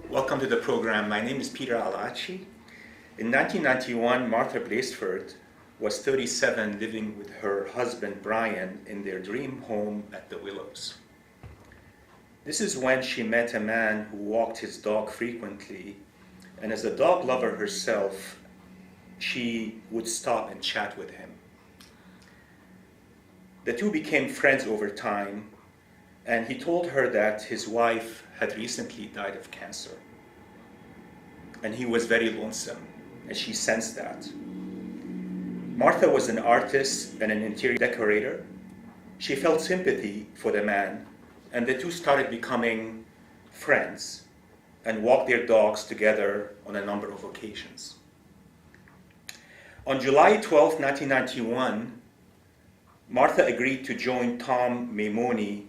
Welcome to the program. My name is Peter Alachi. In 1991, Martha Braceford was 37, living with her husband Brian in their dream home at the Willows. This is when she met a man who walked his dog frequently, and as a dog lover herself, she would stop and chat with him. The two became friends over time, and he told her that his wife had recently died of cancer. And he was very lonesome, and she sensed that. Martha was an artist and an interior decorator. She felt sympathy for the man, and the two started becoming friends and walked their dogs together on a number of occasions. On July 12, 1991, Martha agreed to join Tom Maimoni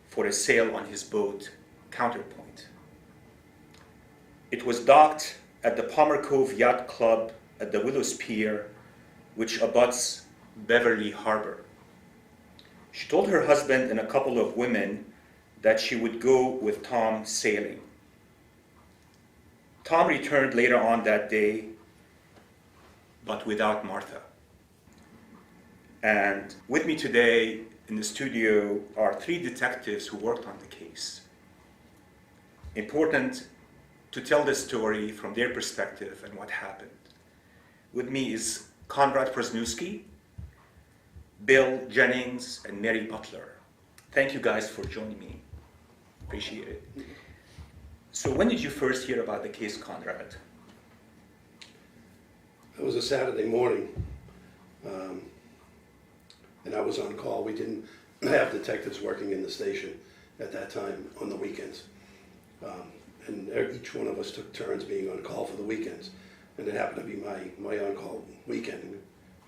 for a sail on his boat, Counterpoint. It was docked at the Palmer Cove Yacht Club at the Willows Pier, which abuts Beverly Harbor. She told her husband and a couple of women that she would go with Tom sailing. Tom returned later on that day, but without Martha. And with me today in the studio are three detectives who worked on the case. Important to tell the story from their perspective and what happened. With me is Conrad Prosniewski, Bill Jennings, and Mary Butler. Thank you guys for joining me. Appreciate it. So when did you first hear about the case, Conrad? It was a Saturday morning, and I was on call. We didn't have detectives working in the station at that time on the weekends. And each one of us took turns being on call for the weekends. And it happened to be my on-call weekend.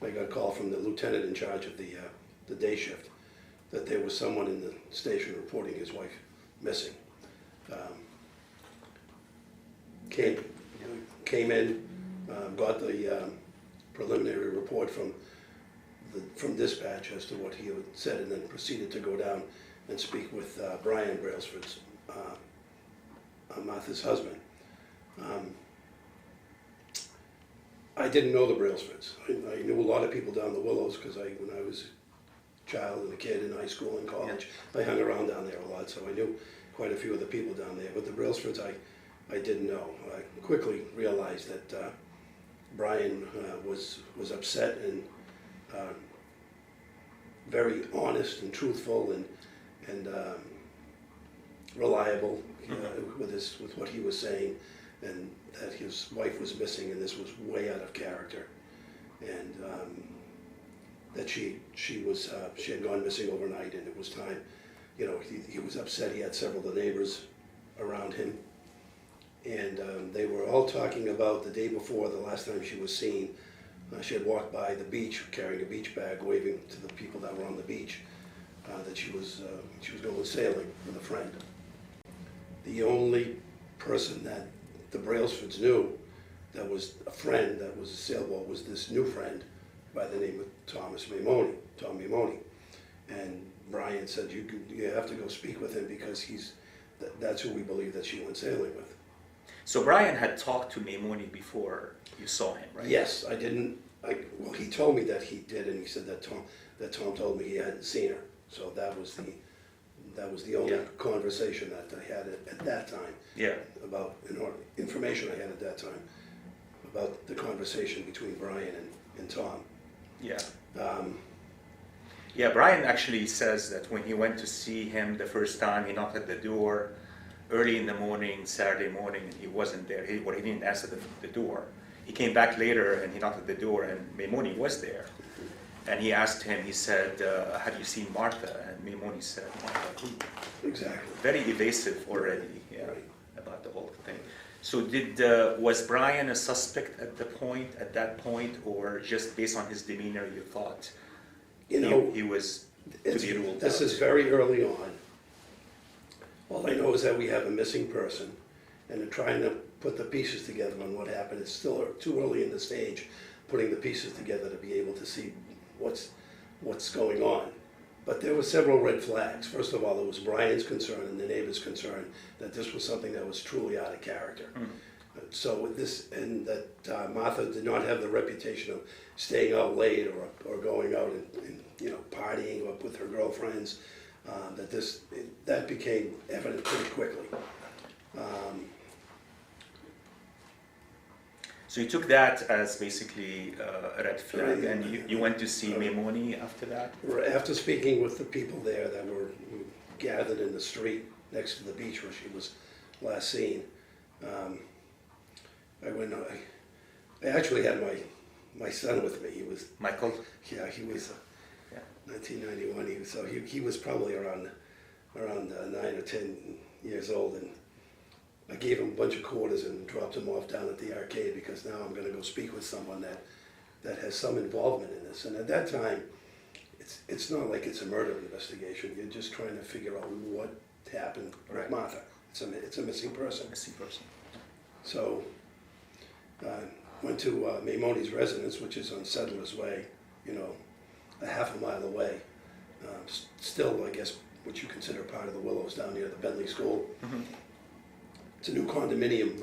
I got a call from the lieutenant in charge of the day shift that there was someone in the station reporting his wife missing. Came in, got the preliminary report from dispatch as to what he had said, and then proceeded to go down and speak with Brian Brailsford's Martha's husband. I didn't know the Brailsfords. I knew a lot of people down the Willows because when I was a child and a kid in high school and college, I hung around down there a lot, so I knew quite a few of the people down there. But the Brailsfords, I didn't know. I quickly realized that Brian was upset and very honest and truthful and reliable with what he was saying, and that his wife was missing, and this was way out of character, and that she had gone missing overnight, and it was time. You know, he was upset. He had several of the neighbors around him, and they were all talking about the day before, the last time she was seen. She had walked by the beach carrying a beach bag, waving to the people that were on the beach that she was going sailing with a friend. The only person that the Brailsfords knew that was a friend that was a sailboat was this new friend by the name of Tom Maimoni. And Brian said, you have to go speak with him because that's who we believe that she went sailing with. So Brian had talked to Maimoni before you saw him, right? Yes, I didn't. Well, he told me that he did, and he said that Tom told me he hadn't seen her. So that was the only conversation that I had at that time. Yeah. About information I had at that time about the conversation between Brian and Tom. Yeah. Yeah, Brian actually says that when he went to see him the first time, he knocked at the door early in the morning, Saturday morning, and he wasn't there. He didn't answer the door. He came back later and he knocked at the door, and Maimoni was there. And he asked him, he said, have you seen Martha? And Maimoni said, Martha who? Exactly. Very evasive already, Right. About the whole thing. So was Brian a suspect at that point, or just based on his demeanor you thought he was to be ruled out? This is very early on. All I know is that we have a missing person, and they're trying to put the pieces together on what happened. It's still too early in the stage, putting the pieces together to be able to see what's going on. But there were several red flags. First of all, there was Brian's concern and the neighbor's concern that this was something that was truly out of character. So with this, and that Martha did not have the reputation of staying out late or going out and partying up with her girlfriends. That became evident pretty quickly. So you took that as basically a red flag, and you went to see Maimoni after that? After speaking with the people there that were gathered in the street next to the beach where she was last seen, I actually had my son with me. He was Michael? Yeah, he was 1991. He was probably around 9 or 10 years old, and I gave him a bunch of quarters and dropped him off down at the arcade because now I'm going to go speak with someone that has some involvement in this. And at that time, it's not like it's a murder investigation. You're just trying to figure out what happened with Martha. It's a missing person. Missing person. So went to Maimoni's residence, which is on Settlers Way, a half a mile away. Still, I guess, what you consider part of the Willows down near the Bentley School. Mm-hmm. It's a new condominium.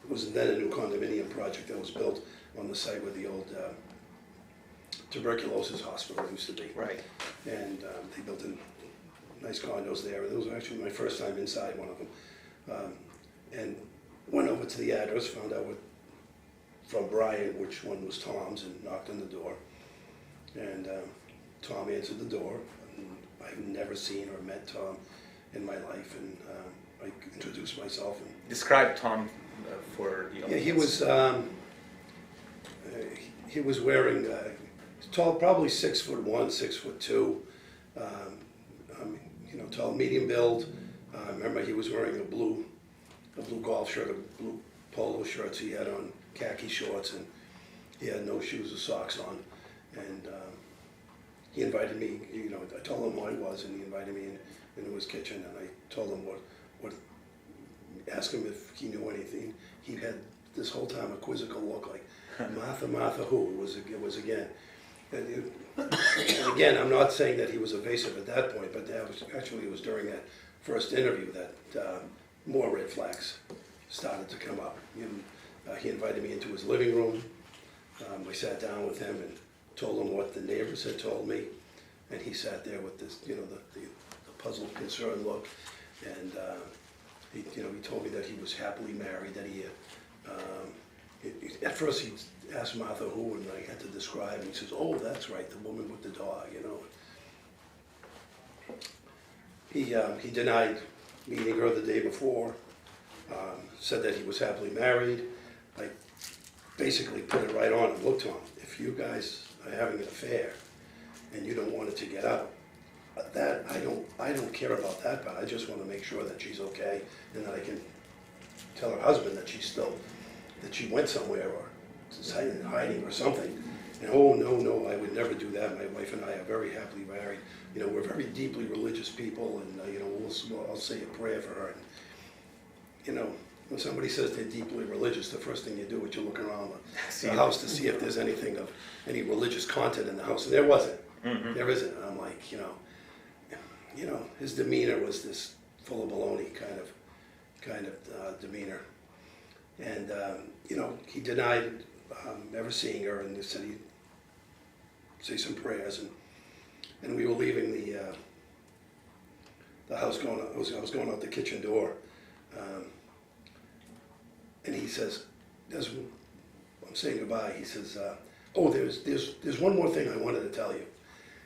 It was then a new condominium project that was built on the site where the old tuberculosis hospital used to be. Right. And they built nice condos there. It was actually my first time inside one of them. And went over to the address, found out from Brian which one was Tom's, and knocked on the door. And Tom answered the door. I've never seen or met Tom in my life, and I introduced myself. And describe Tom for the audience. Yeah, he was wearing tall, probably 6'1", 6'2", tall, medium build. Remember, he was wearing a blue golf shirt, a blue polo shirts. He had on khaki shorts, and he had no shoes or socks on. And he invited me. I told him who I was, and he invited me into his kitchen. And I told him asked him if he knew anything. He had this whole time a quizzical look, like Martha, who? It was again. And again, I'm not saying that he was evasive at that point, but it was during that first interview that more red flags started to come up. He invited me into his living room. I sat down with him and told him what the neighbors had told me, and he sat there with this, the puzzled, concerned look, and he told me that he was happily married, that at first he asked Martha who, and I had to describe, and he says, "Oh, that's right, the woman with the dog," He denied meeting her the day before, said that he was happily married. I basically put it right on him. Look, Tom, if you guys are having an affair and you don't want it to get out, that I don't care about that part. I just want to make sure that she's okay, and that I can tell her husband that she went somewhere or is hiding or something. And oh no, I would never do that. My wife and I are very happily married. We're very deeply religious people, and I'll say a prayer for her. And, when somebody says they're deeply religious, the first thing you do is you look around the house to see if there's anything of any religious content in the house, and there wasn't. Mm-hmm. There isn't. And I'm like, his demeanor was this full of baloney kind of demeanor, and he denied ever seeing her, and he said he'd say some prayers, and we were leaving the house I was going out the kitchen door. And he says, I'm saying goodbye, he says, oh, there's one more thing I wanted to tell you.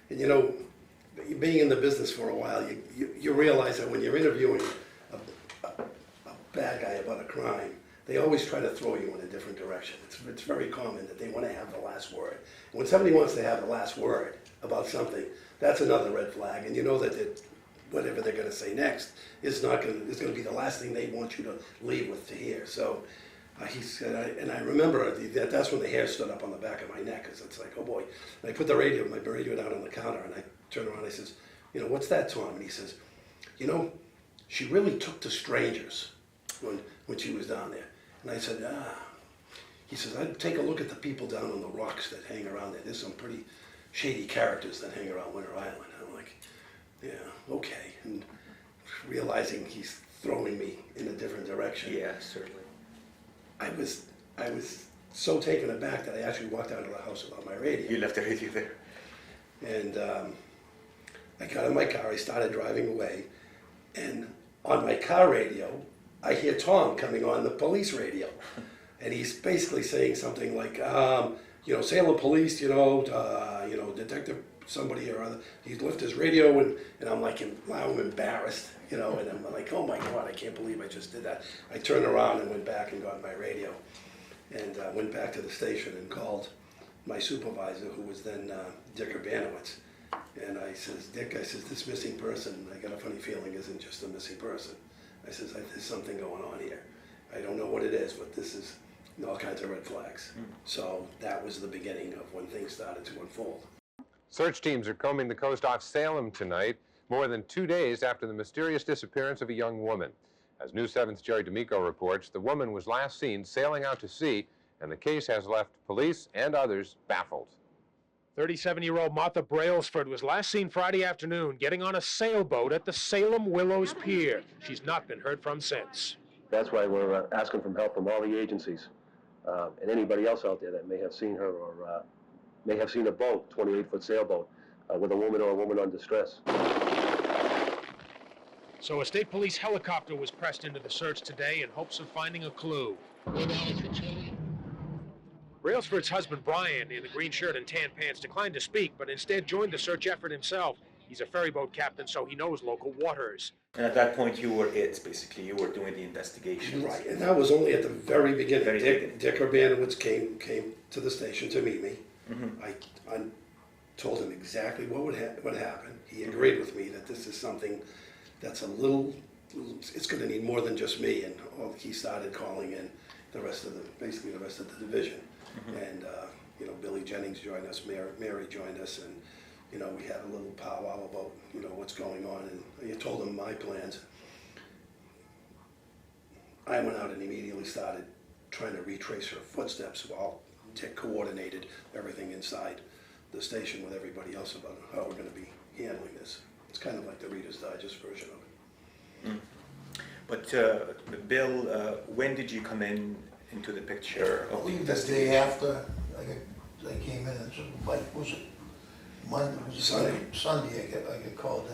And being in the business for a while, you realize that when you're interviewing a bad guy about a crime, they always try to throw you in a different direction. It's very common that they want to have the last word. When somebody wants to have the last word about something, that's another red flag, and you know that whatever they're going to say next is going to be the last thing they want you to leave with to hear. So he said, and I remember that's when the hair stood up on the back of my neck, because it's like, oh boy. And I put my radio down on the counter, and I turned around and I says, what's that, Tom? And he says, she really took to strangers when she was down there. And I said, He says, I'd take a look at the people down on the rocks that hang around there. There's some pretty shady characters that hang around Winter Island. And I'm like, Yeah, okay. And realizing he's throwing me in a different direction. Yeah, certainly. I was so taken aback that I actually walked out of the house without my radio. You left the radio there. And I got in my car, I started driving away, and on my car radio, I hear Tom coming on the police radio. And he's basically saying something like, Salem Police, Detective somebody or other, he'd lift his radio, and I'm like, now I'm embarrassed, and I'm like, oh my God, I can't believe I just did that. I turned around and went back and got my radio, and went back to the station and called my supervisor, who was then Dick Urbanowitz. And I says, Dick, this missing person, I got a funny feeling, isn't just a missing person. I says, there's something going on here. I don't know what it is, but this is all kinds of red flags. So that was the beginning of when things started to unfold. Search teams are combing the coast off Salem tonight, more than 2 days after the mysterious disappearance of a young woman. As News 7's Jerry D'Amico reports, the woman was last seen sailing out to sea, and the case has left police and others baffled. 37-year-old Martha Brailsford was last seen Friday afternoon getting on a sailboat at the Salem Willows Pier. She's not been heard from since. That's why we're asking for help from all the agencies and anybody else out there that may have seen her or may have seen a boat, 28-foot sailboat, with a woman or a woman on distress. So a state police helicopter was pressed into the search today in hopes of finding a clue. Brailsford's husband, Brian, in the green shirt and tan pants, declined to speak, but instead joined the search effort himself. He's a ferryboat captain, so he knows local waters. And at that point, you were basically. You were doing the investigation. Right, and that was only at the very beginning. Very beginning. Dick Urbanowitz came to the station to meet me. Mm-hmm. I told him exactly what happened. He agreed with me that this is something that's it's going to need more than just me. And he started calling in the rest of the division. Mm-hmm. And Billy Jennings joined us, Mary joined us, and we had a little powwow about what's going on. And I told him my plans. I went out and immediately started trying to retrace her footsteps while Dick coordinated everything inside the station with everybody else about how we're going to be handling this. It's kind of like the Reader's Digest version of it. Mm. But Bill, when did you come into the picture I of the believe the investigation? day after I came in, and was it Monday? Was it Sunday. Sunday I get called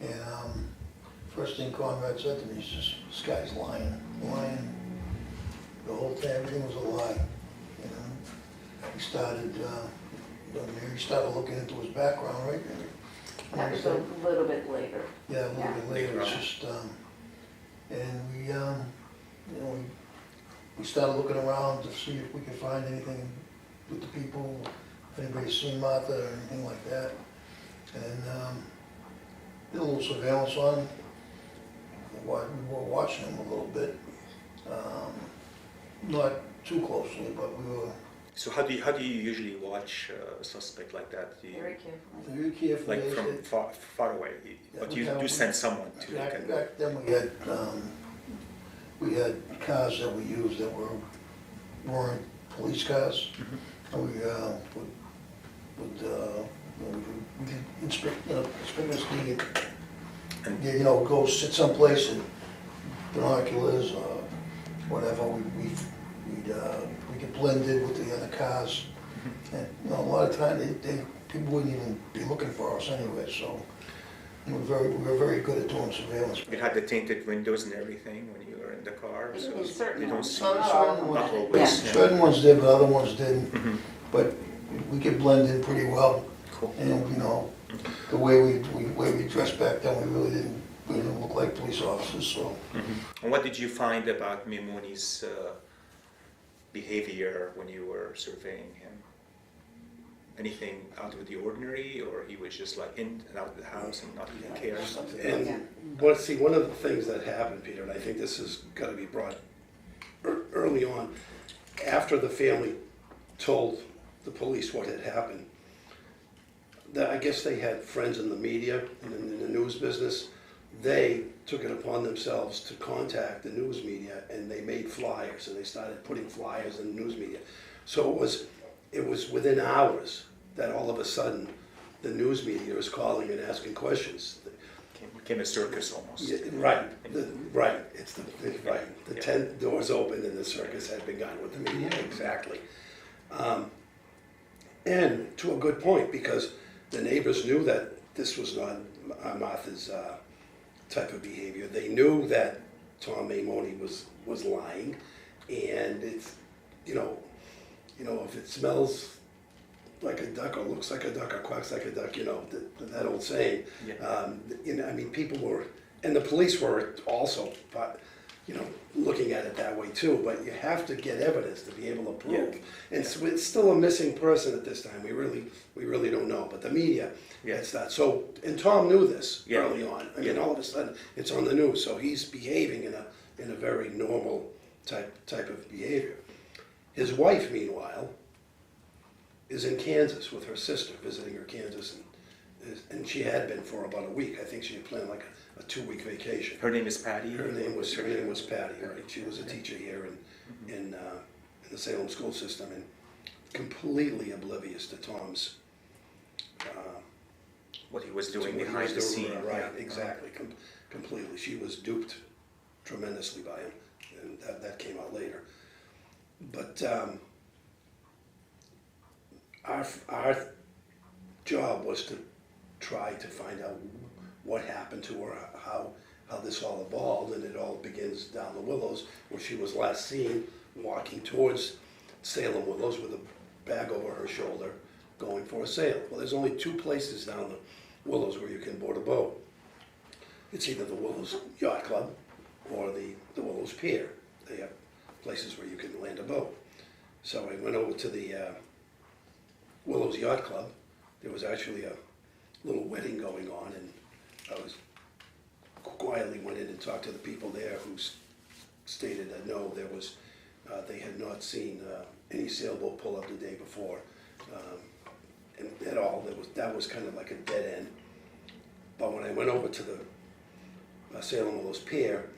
in, and first thing Conrad said to me is just, this guy's lying. The whole thing, everything was a lie. He started, Mary started looking into his background, right? That was a little bit later. Yeah, a little bit later. It's Right. just, and we started looking around to see if we could find anything with the people, if anybody's seen Martha or anything like that. And did a little surveillance on him. We were watching him a little bit, not too closely, but we were. So how do you usually watch a suspect like that? Do you, Very carefully. Very carefully. like from far away, but we you have- do send someone to look at Back then we had cars that we used that weren't police cars. Mm-hmm. And we could inspectors needed, And- go sit someplace and binoculars or whatever, we could blend in with the other cars. And a lot of times people wouldn't even be looking for us anyway, so we were very good at doing surveillance. You had the tinted windows and everything when you were in the car, so In certain they don't ones. see. Not all of them. Not always. Yeah. Yeah. Certain ones did, but other ones didn't. Mhm. But we could blend in pretty well. Cool. And, the way we dressed back then, we didn't look like police officers, so. Mhm. And what did you find about Maimoni's behavior when you were surveying him? Anything out of the ordinary, or he was just like in and out of the house and not even care? And one of the things that happened, Peter, and I think this has got to be brought early on, after the family told the police what had happened, that I guess they had friends in the media and in the news business. They took it upon themselves to contact the news media, and they made flyers, and they started putting flyers in the news media. So it was within hours that all of a sudden the news media is calling and asking questions. Became a circus almost. Yeah, right, right, right. The tent doors opened and the circus had begun with the media, exactly. And to a good point, because the neighbors knew that this was not Martha's type of behavior. They knew that Tom Maimoni was lying, and it's, if it smells like a duck or looks like a duck or quacks like a duck, that old saying. Yeah. I mean, people were, and the police were also, looking at it that way too, but you have to get evidence to be able to prove. Yeah. And so it's still a missing person at this time. We really don't know, but the media, it's that. So, and Tom knew this early on. I mean, all of a sudden, it's on the news, so he's behaving in a very normal type of behavior. His wife, meanwhile, is in Kansas with her sister, visiting her Kansas, and she had been for about a week. I think she had planned like a 2-week vacation. Her name is Patty? Her name was Patty, right? She was a teacher here in the Salem school system, and completely oblivious to Tom's What he was doing what he behind the was doing, scene. right? Yeah. Exactly, completely. She was duped tremendously by him, and that came out later. But our job was to try to find out what happened to her, how this all evolved, and it all begins down the Willows, where she was last seen walking towards Salem Willows with a bag over her shoulder, going for a sail. Well, there's only 2 places down the Willows where you can board a boat. It's either the Willows Yacht Club or the Willows Pier. They have places where you can land a boat. So I went over to the Willows Yacht Club. There was actually a little wedding going on, and I quietly went in and talked to the people there, who stated that no, they had not seen any sailboat pull up the day before, and at all. That was kind of like a dead end. But when I went over to the Salem Willows Pier,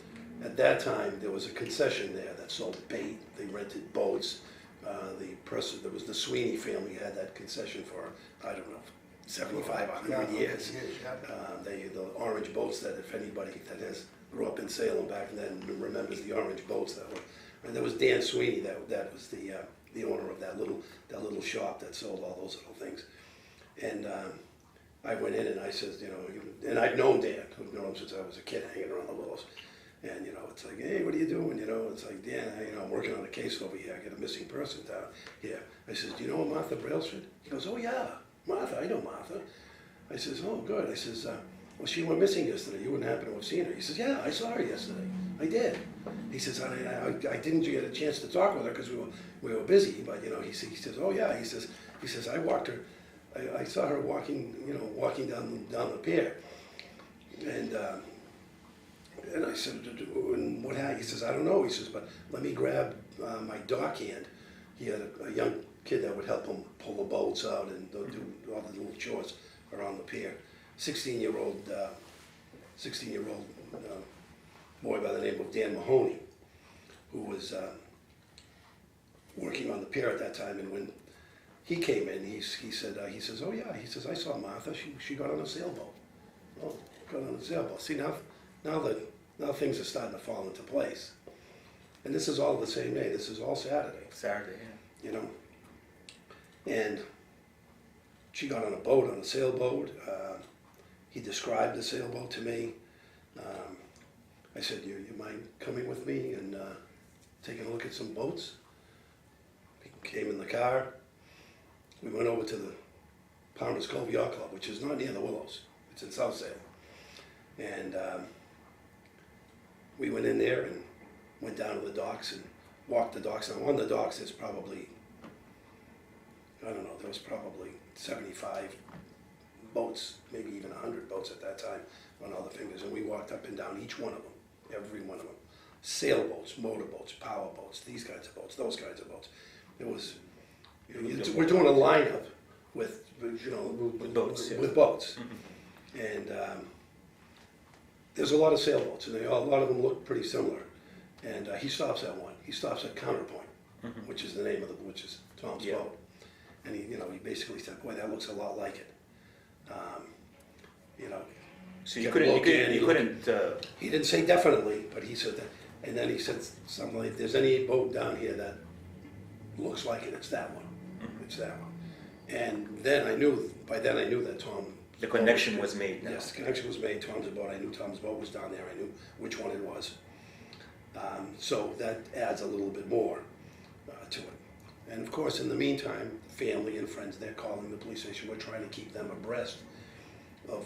at that time there was a concession there that sold bait. They rented boats. There was the Sweeney family had that concession for, I don't know, 75, 100 years. The orange boats that, if anybody that grew up in Salem back then remembers the orange boats that were, and there was Dan Sweeney that was the owner of that little shop that sold all those little things. And I went in and I said, and I've known Dan, I've known him since I was a kid hanging around the Willows. And, it's like, hey, what are you doing? It's like, Dan, I'm working on a case over here. I got a missing person down here. I says, do you know Martha Brailsford? He goes, oh, yeah, Martha, I know Martha. I says, oh, good. I says, well, she went missing yesterday. You wouldn't happen to have seen her. He says, yeah, I saw her yesterday. I did. He says, I didn't get a chance to talk with her because we were busy. But, he says, oh, yeah. He says, I walked her. I saw her walking down the pier. And I said, and what happened? He says, I don't know. He says, but let me grab my dock hand. He had a young kid that would help him pull the boats out and do all the little chores around the pier. 16-year-old boy by the name of Dan Mahoney, who was working on the pier at that time. And when he came in, he says, oh yeah. He says, I saw Martha. She got on a sailboat. Oh, got on a sailboat. See, now things are starting to fall into place. And this is all the same day. This is all Saturday. Saturday, yeah. And she got on a boat, on a sailboat. He described the sailboat to me. I said, you mind coming with me and taking a look at some boats? He came in the car. We went over to the Palmer's Cove Yacht Club, which is not near the Willows. It's in South Salem. And we went in there and went down to the docks and walked the docks. Now, on the docks, there's probably, I don't know, there was probably 75 boats, maybe even 100 boats at that time on all the fingers. And we walked up and down each one of them, every one of them. Sailboats, motorboats, power boats, these kinds of boats, those kinds of boats. It was, we're doing a lineup with boats. Yeah. With boats. Mm-hmm. And there's a lot of sailboats, and a lot of them look pretty similar. And he stops at one. He stops at Counterpoint, Mm-hmm. which is the name of which is Tom's boat. And he basically said, boy, that looks a lot like it. You know, So you kept couldn't, looking, you couldn't, he didn't say definitely, but he said that, and then he said something like, if there's any boat down here that looks like it, it's that one, it's that one. And then by then I knew that Tom. the connection was made now. Yes, the connection was made, Tom's boat, I knew Tom's boat was down there, I knew which one it was. So that adds a little bit more to it. And of course, in the meantime, family and friends, they're calling the police station, we're trying to keep them abreast of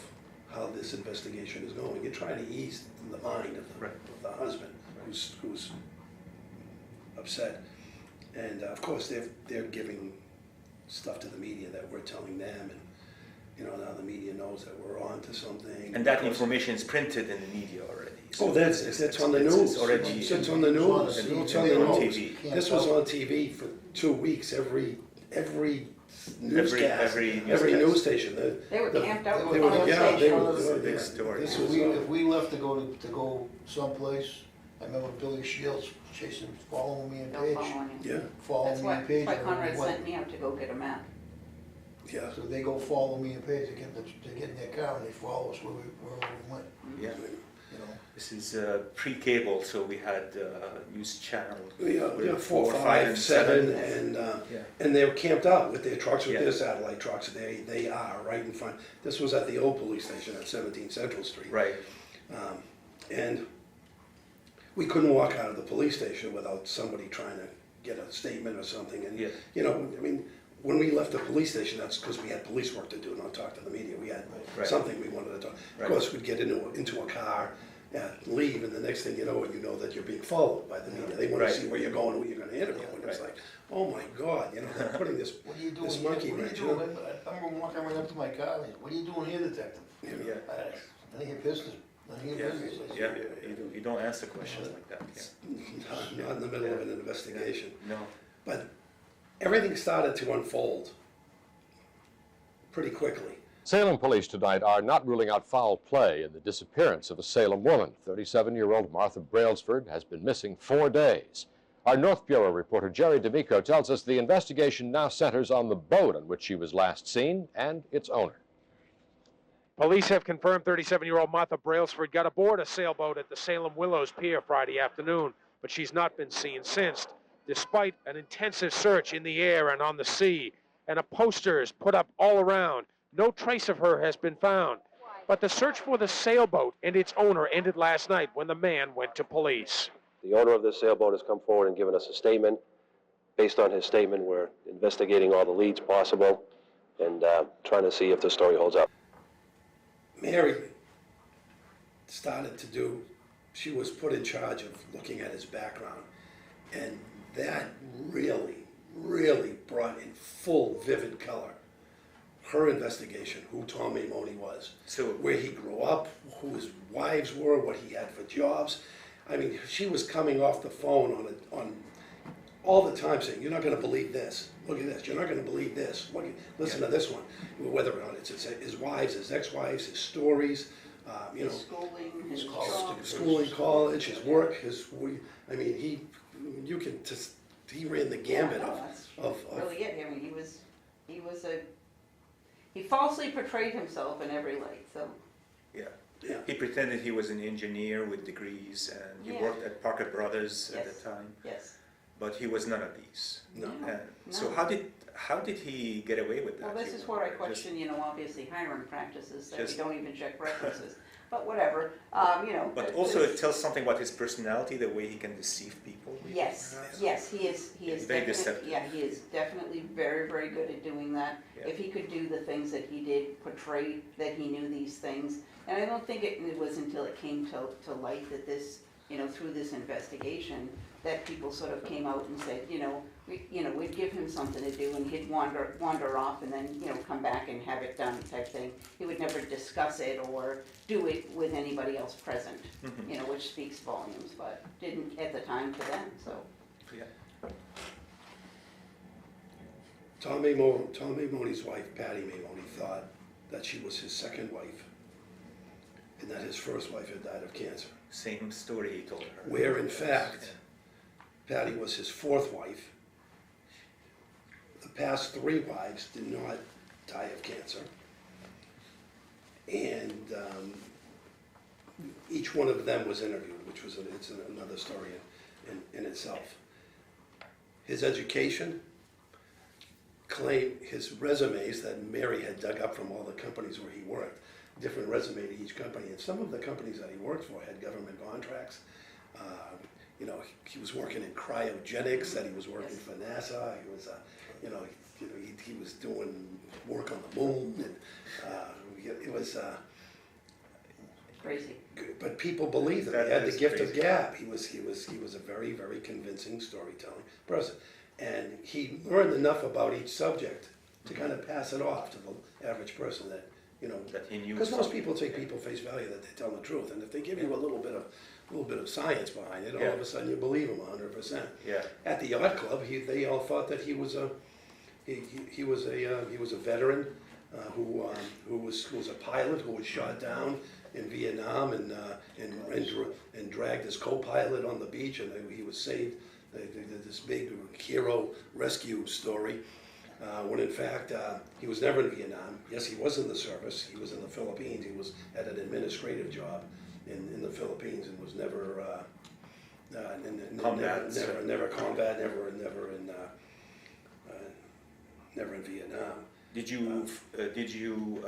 how this investigation is going. You're trying to ease the mind of the husband who's upset. And of course, they're giving stuff to the media that we're telling them, and you know, now the media knows that we're on to something. And that information is printed in the media already. So Oh, it's on the news. It's already It's on the news. It's on the on news. TV. This was on TV for 2 weeks, every newscast, every every newscast. news station. They were camped out They on were- the yeah, they station. were- This is a big story. This If was, if we left to go someplace, I remember Billy Shields following me and They'll Paige, follow you. yeah, following That's me why, and Paige. why everywhere Conrad we went. sent me out to go get a map. yeah. So they go follow me and Paige, they get in their car and they follow us wherever we went, Yeah, you know. this is pre-cable, so we had news channels. Yeah, 4, Four, 5, 7, and Yeah. and they were camped out with their trucks, with Yeah. their satellite trucks. They are right in front. This was at the old police station at 17 Central Street. Right. And we couldn't walk out of the police station without somebody trying to get a statement or something. And, Yeah. you know, I mean, when we left the police station, that's because we had police work to do, not talk to the media. We had Right. something we wanted to talk. Right. Of course, we'd get into a car, leave, and the next thing you know that you're being followed by the media. They want Right. to see where you're going, who you're going to interview. And it's Right. like, oh my God, you know, they're putting this, What are you doing this here? monkey What are you wrench, you know? doing? I remember walking right up to my car, and, what are you doing here, detective? Yeah. None of your business, none of your Yeah, business. I said, yeah, you don't answer questions like that, yeah. Not in the middle of an investigation. No, But everything started to unfold pretty quickly. Salem police tonight are not ruling out foul play in the disappearance of a Salem woman. 37-year-old Martha Brailsford has been missing 4 days. Our North Bureau reporter Jerry D'Amico tells us the investigation now centers on the boat on which she was last seen and its owner. Police have confirmed 37-year-old Martha Brailsford got aboard a sailboat at the Salem Willows Pier Friday afternoon, but she's not been seen since, despite an intensive search in the air and on the sea, and posters put up all around. No trace of her has been found. But the search for the sailboat and its owner ended last night when the man went to police. The owner of this sailboat has come forward and given us a statement. Based on his statement, we're investigating all the leads possible and trying to see if the story holds up. Mary she was put in charge of looking at his background. And that really, really brought in full, vivid color her investigation, who Tom Maimoni was, So- where he grew up, who his wives were, what he had for jobs. I mean, she was coming off the phone on all the time saying, "You're not going to believe this. Look at this. You're not going to believe this. Listen to this one." Whether or not it's his wives, his ex-wives, his stories, you know, His schooling, his college, job. schooling, college, his work, I mean, he ran the gambit Yeah, no, that's of really it. I mean, he falsely portrayed himself in every light, so. yeah. yeah. He pretended he was an engineer with degrees and he Yeah. worked at Parker Brothers at Yes. the time, Yes. but he was none of these. No. And so No. how did he get away with that? Well, this You is where I just- question, obviously hiring practices that we Just- don't even check references. But whatever, But also it tells something about his personality, the way he can deceive people. maybe, Yes, perhaps. yes, he is Very definitely, deceptive. yeah, he is definitely very, very good at doing that. Yeah. If he could do the things that he did, portray that he knew these things. And I don't think it was until it came to light that this, through this investigation, that people sort of came out and said, we'd give him something to do and he'd wander off and then, come back and have it done type thing. He would never discuss it or do it with anybody else present, which speaks volumes, but didn't at the time to them, so. Yeah. Tom Maimoni's wife, Patty Maimoni, thought that she was his second wife and that his first wife had died of cancer. Same story he told her. Where in fact, Patty was his fourth wife. The past 3 wives did not die of cancer. And each one of them was interviewed, which was another story in itself. His education, his resumes that Mary had dug up from all the companies where he worked, different resume to each company, and some of the companies that he worked for had government contracts. You know, he was working in cryogenics, that he was working for NASA. He was, he was doing work on the moon, and it was. Crazy. But people believed him. He had the gift of gab. He was a very, very convincing storytelling person, and he learned enough about each subject to kind of pass it off to the average person that, you know, That he knew because most something. people take people face value that they tell the truth, and if they give you a little bit of science behind it, all Yeah. of a sudden you believe them 100%. Yeah. At the yacht club, they all thought that he was a veteran who was a pilot who was shot down in Vietnam and dragged his co-pilot on the beach, and he was saved. They did this big hero rescue story, when in fact he was never in Vietnam. Yes, he was in the service. He was in the Philippines. He was at an administrative job in the Philippines and was never Combat. never combat, never in Vietnam. Did you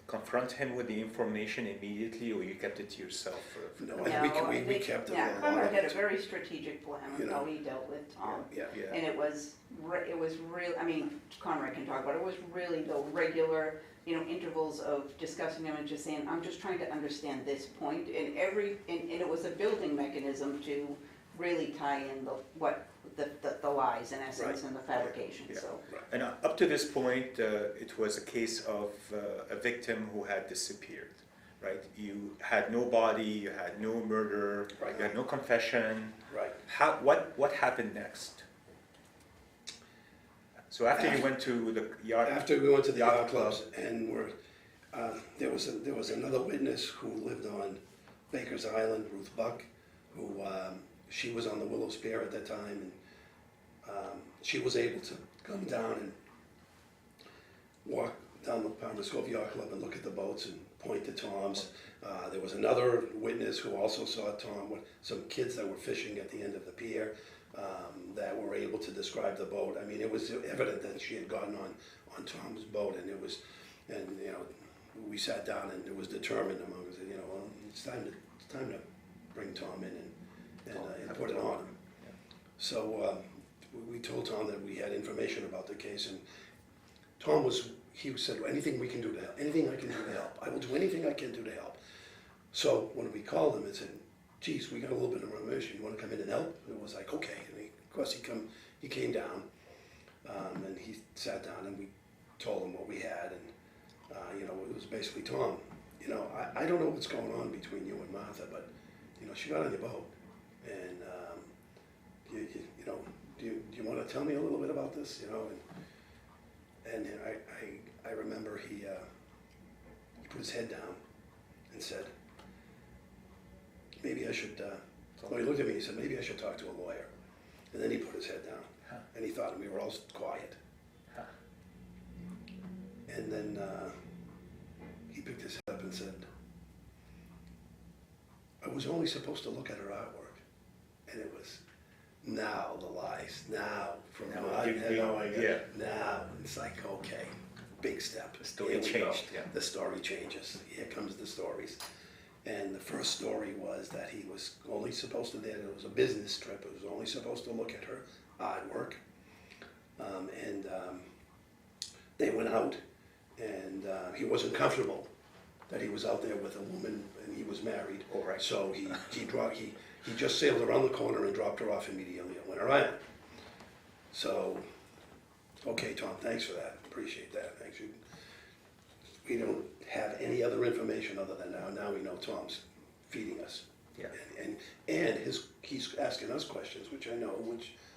confront him with the information immediately, or you kept it to yourself? No, No, we kept it. Yeah, a lot Conrad of had a it. very strategic plan You of know. how he dealt with Tom. Yeah. Yeah. And it was real, I mean, Conrad can talk about it, it was really the regular, intervals of discussing them and just saying, I'm just trying to understand this point, and it was a building mechanism to really tie in the lies in essence Right. and the fabrication, Yeah. so. And up to this point, it was a case of a victim who had disappeared, right? You had no body, you had no murder, Right. you had no confession. Right. What happened next? So after you went to the yacht, After we went to the yacht yacht clubs, and there was another witness who lived on Baker's Island, Ruth Buck, who she was on the Willow Spear at that time, and she was able to come down and walk down the Palmer Cove Yacht Club and look at the boats and point to Tom's. There was another witness who also saw Tom with some kids that were fishing at the end of the pier that were able to describe the boat. I mean, it was evident that she had gotten on Tom's boat, and we sat down and it was determined among us, well, it's time to bring Tom in and put it on him. So we told Tom that we had information about the case, and Tom he said, anything we can do to help, anything I can do to help, I will do anything I can do to help. So when we called him and said, geez, we got a little bit of information, you want to come in and help? And it was like, okay. And of course he came down, and he sat down and we told him what we had, and it was basically, Tom, I don't know what's going on between you and Martha, but she got on your boat, and do you want to tell me a little bit about this? And I remember he put his head down and said, maybe I should, well, he looked at me and he said, maybe I should talk to a lawyer. And then he put his head down, and he thought we were all quiet. And then he picked his head up and said, I was only supposed to look at her artwork. And it was, now the lies, now from now it's like, okay, big step. The story Here we changed, go. yeah. The story changes. Here comes the stories. And the first story was that he was only supposed to, it was a business trip, it was only supposed to look at her artwork. And they went out, and he wasn't comfortable that he was out there with a woman and he was married. Oh, right. So he just sailed around the corner and dropped her off immediately on Winter Island. So, okay, Tom, thanks for that. Appreciate that. Thanks. We don't have any other information other than now we know Tom's feeding us. Yeah. And he's asking us questions, which I know,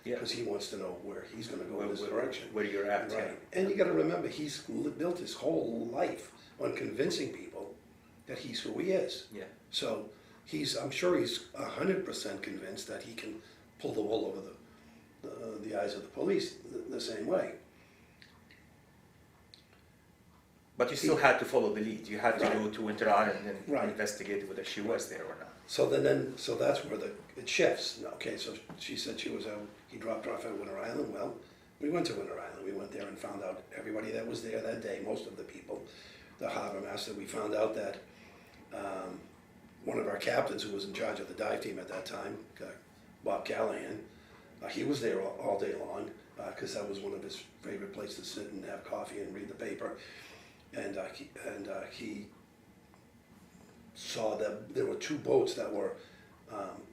Yeah. because he wants to know where he's going to go in this direction. where you're at. Right. And you got to remember, he's built his whole life on convincing people that he's who he is. Yeah. So I'm sure he's 100% convinced that he can pull the wool over the eyes of the police the same way. But you still had to follow the lead. You had to go to Winter Island and Right. investigate whether she was there or not. So so that's where it shifts. Okay, so she said he dropped her off at Winter Island. Well, we went to Winter Island. We went there and found out everybody that was there that day, most of the people, the harbor master. We found out that one of our captains who was in charge of the dive team at that time, Bob Callahan, he was there all day long because that was one of his favorite places to sit and have coffee and read the paper. And he saw that there were two boats that were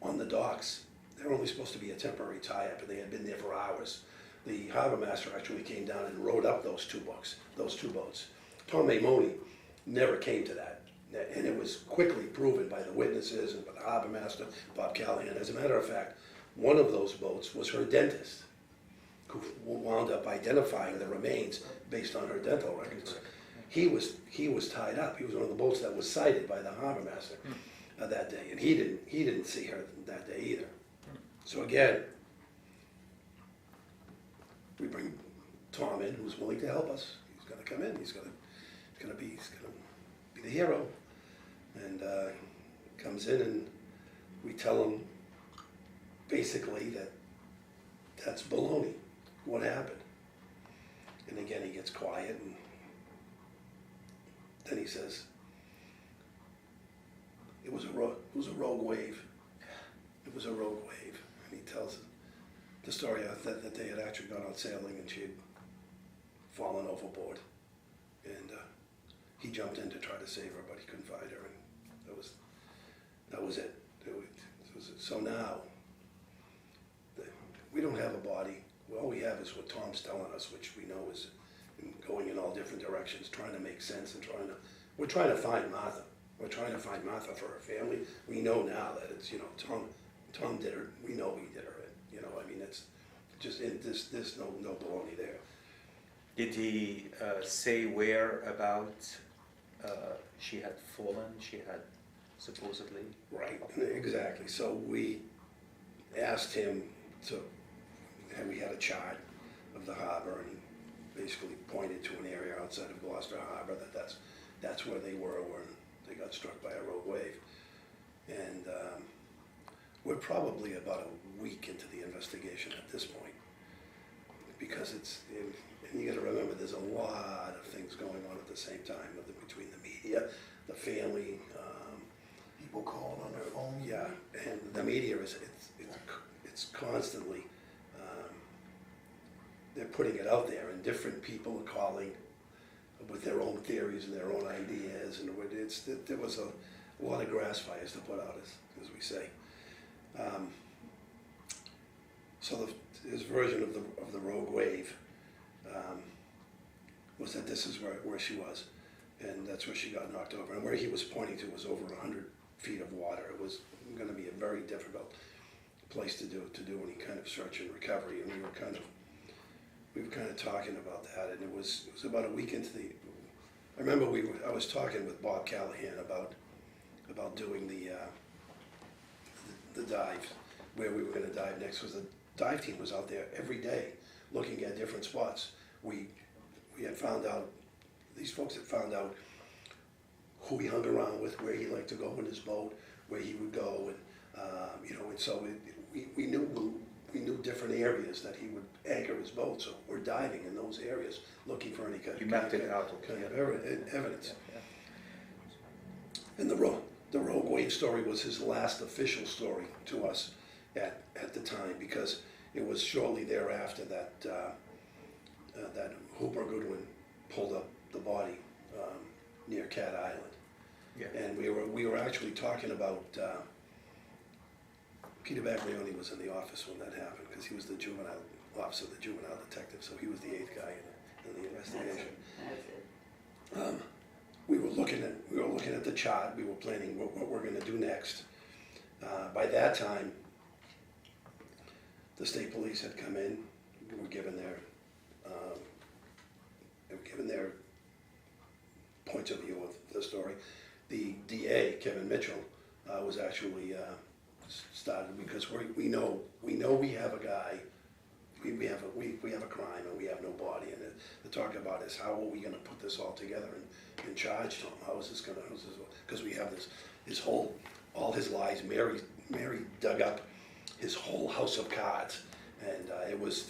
on the docks. They were only supposed to be a temporary tie-up, and they had been there for hours. The harbor master actually came down and rowed up those two boats. Thomas Maimoni never came to that, and it was quickly proven by the witnesses and by the harbor master, Bob Callahan. As a matter of fact, one of those boats was her dentist, who wound up identifying the remains based on her dental records. He was tied up. He was one of the boats that was sighted by the harbor master that day, and he didn't see her that day either. So again, we bring Tom in, who's willing to help us. He's going to come in. He's going to be the hero, and comes in, and we tell him basically that's baloney. What happened? And again, he gets quiet, and then he says, it was a rogue wave. It was a rogue wave. And he tells the story that they had actually gone out sailing and she had fallen overboard. And he jumped in to try to save her, but he couldn't find her, and that was it. So now, we don't have a body. All we have is what Tom's telling us, which we know is going in all different directions, trying to make sense, and we're trying to find Martha. We're trying to find Martha for her family. We know now that it's, Tom did her. We know he did her. I mean, it's just, there's no baloney there. Did he say where about she had fallen? She had supposedly. Right, exactly. So we asked him and we had a chart of the harbor, and he basically pointed to an area outside of Gloucester Harbor that's where they were when they got struck by a rogue wave. And we're probably about a week into the investigation at this point, because and you got to remember, there's a lot of things going on at the same time between the media, the family, People calling on their phone. yeah, and the media it's constantly, they're putting it out there, and different people are calling with their own theories and their own ideas, and there was a lot of grass fires to put out, as we say. So his version of the rogue wave was that this is where she was, and that's where she got knocked over, and where he was pointing to was over 100 feet of water. It was going to be a very difficult place to do any kind of search and recovery, and we were kind of talking about that, and it was about a week into I remember I was talking with Bob Callahan about doing the dive, where we were going to dive next, because the dive team was out there every day looking at different spots. We had found out, these folks had found out who he hung around with, where he liked to go in his boat, where he would go, and and so we knew different areas that he would anchor his boat. So we're diving in those areas, looking for any kind of evidence. Yeah. And the rogue wave story was his last official story to us at the time, because it was shortly thereafter that that Hooper Goodwin pulled up the body near Cat Island. Yeah. And we were actually talking about Peter Baglioni was in the office when that happened, because he was the juvenile officer, the juvenile detective, so he was the 8th guy in the investigation. That's it. We were looking at the chart. We were planning what we're going to do next. By that time, the state police had come in. We were given their points of view of the story. The DA, Kevin Mitchell, was actually started, because we know we have a guy we have a crime and we have no body, and the talk about is how are we gonna put this all together and charge Tom? How is this, because we have all his lies. Mary dug up his whole house of cards, and it was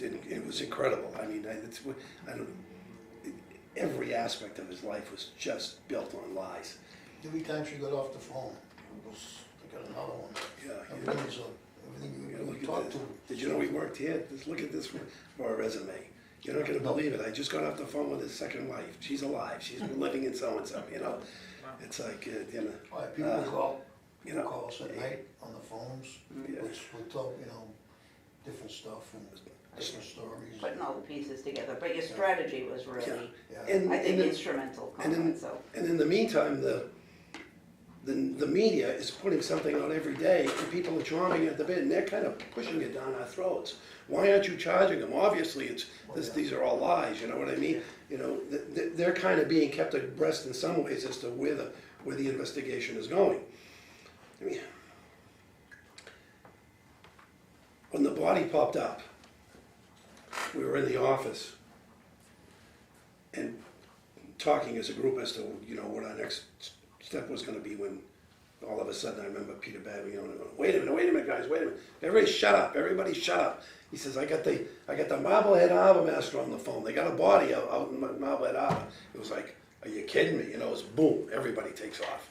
incredible. I mean, I don't know, every aspect of his life was just built on lies. Every time she got off the phone, it was, I got another one. Yeah, Everything you talked to. Did you know he worked here? Just look at this for a resume. You're not gonna believe it. I just got off the phone with his second wife. She's alive. She's been living in so-and-so, you know? It's like, you know. All right, people call, you know, call us at night on the phones, Yeah. which would talk, you know, different stuff and different stories. Putting all the pieces together, but your strategy was really, Yeah. And, I think, and, instrumental, and Conrad, so. and in the meantime, the media is putting something out every day, and people are chomping at the bit, and they're kind of pushing it down our throats. Why aren't you charging them? Obviously, these are all lies. You know what I mean? You know, they're kind of being kept abreast in some ways as to where the investigation is going. I mean, when the body popped up, we were in the office and talking as a group as to, you know, what our next step was going to be, when all of a sudden I remember Peter Bagley going, wait a minute, guys, wait a minute. Everybody shut up. He says, I got the Marblehead Harbor master on the phone. They got a body out in Marblehead Harbor. It was like, are you kidding me? You know, it's boom, everybody takes off.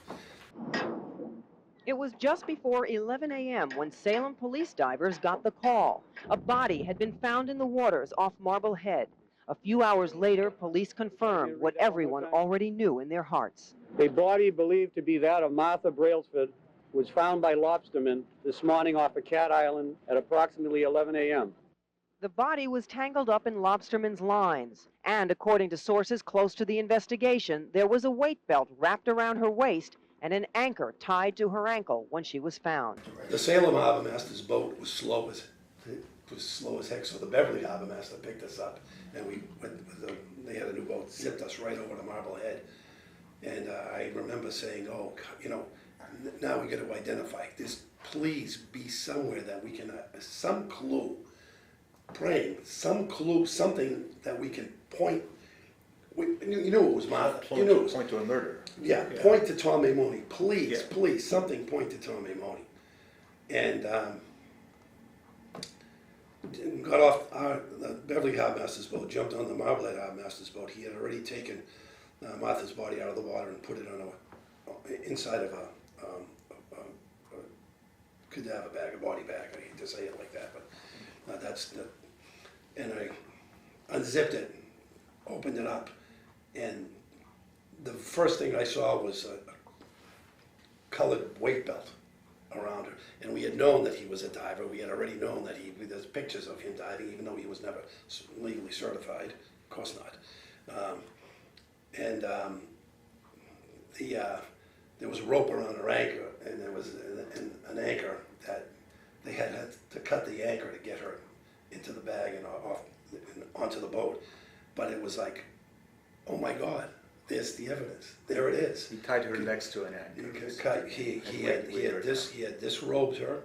It was just before 11 a.m. when Salem police divers got the call. A body had been found in the waters off Marblehead. A few hours later, police confirmed what everyone already knew in their hearts. A body believed to be that of Martha Brailsford was found by lobstermen this morning off of Cat Island at approximately 11 a.m. The body was tangled up in lobstermen's lines, and according to sources close to the investigation, there was a weight belt wrapped around her waist and an anchor tied to her ankle when she was found. The Salem Harbor master's boat was slow as heck, so the Beverly Harbor master picked us up, and they had a new boat, zipped us right over to Marblehead. And I remember saying, oh, you know, now we got to identify this. Please be somewhere that we can, some clue, praying, some clue, something that we can point. You knew it was Martha. You knew it was. Point to a murder. Yeah, point to Tom Maimoni. Please, please, something point to Tom Maimoni. And got off the Beverly Harbor master's boat, jumped on the Marblehead Harbor master's boat. He had already taken Martha's body out of the water and put it on inside of a cadaver bag, a body bag. I hate to say it like that, but and I unzipped it, opened it up, and the first thing I saw was a colored weight belt around her. And we had known that he was a diver. We had already known that there's pictures of him diving, even though he was never legally certified. Of course not. There was a rope around her anchor, and there was an anchor that they had to cut the anchor to get her into the bag and onto the boat. But it was like, oh my God, there's the evidence. There it is. He tied her next to an anchor. He had disrobed her.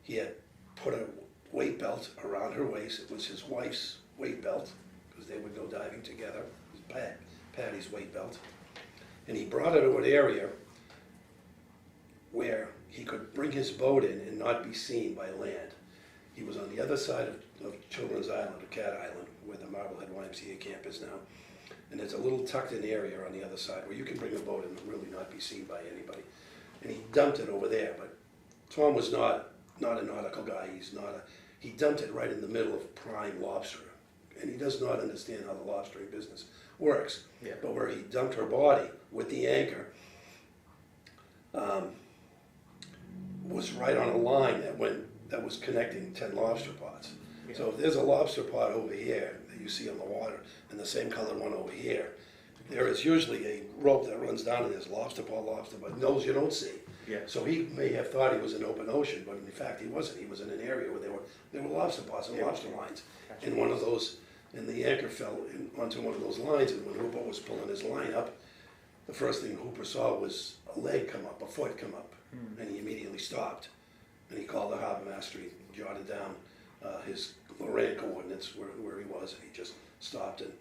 He had put a weight belt around her waist. It was his wife's weight belt, because they would go diving together. It was Patty's weight belt. And he brought her to an area where he could bring his boat in and not be seen by land. He was on the other side of Children's Island, or Cat Island, where the Marblehead YMCA camp is now. And there's a little tucked-in area on the other side where you can bring a boat in and really not be seen by anybody. And he dumped it over there, but Tom was not a nautical guy. He dumped it right in the middle of prime lobster. And he does not understand how the lobstering business works. Yeah. But where he dumped her body with the anchor was right on a line that was connecting 10 lobster pots. Yeah. So if there's a lobster pot over here that you see on the water, and the same color one over here, there is usually a rope that runs down, and there's lobster pot, but those you don't see. Yeah. So he may have thought he was in open ocean, but in fact he wasn't. He was in an area where there were lobster pots and lobster lines. Gotcha. And one of those, and the anchor fell onto one of those lines, and when Hooper was pulling his line up, the first thing Hooper saw was a leg come up, a foot come up, and he immediately stopped. And he called the harbor master. He jotted down his Lorraine coordinates where he was, and he just stopped and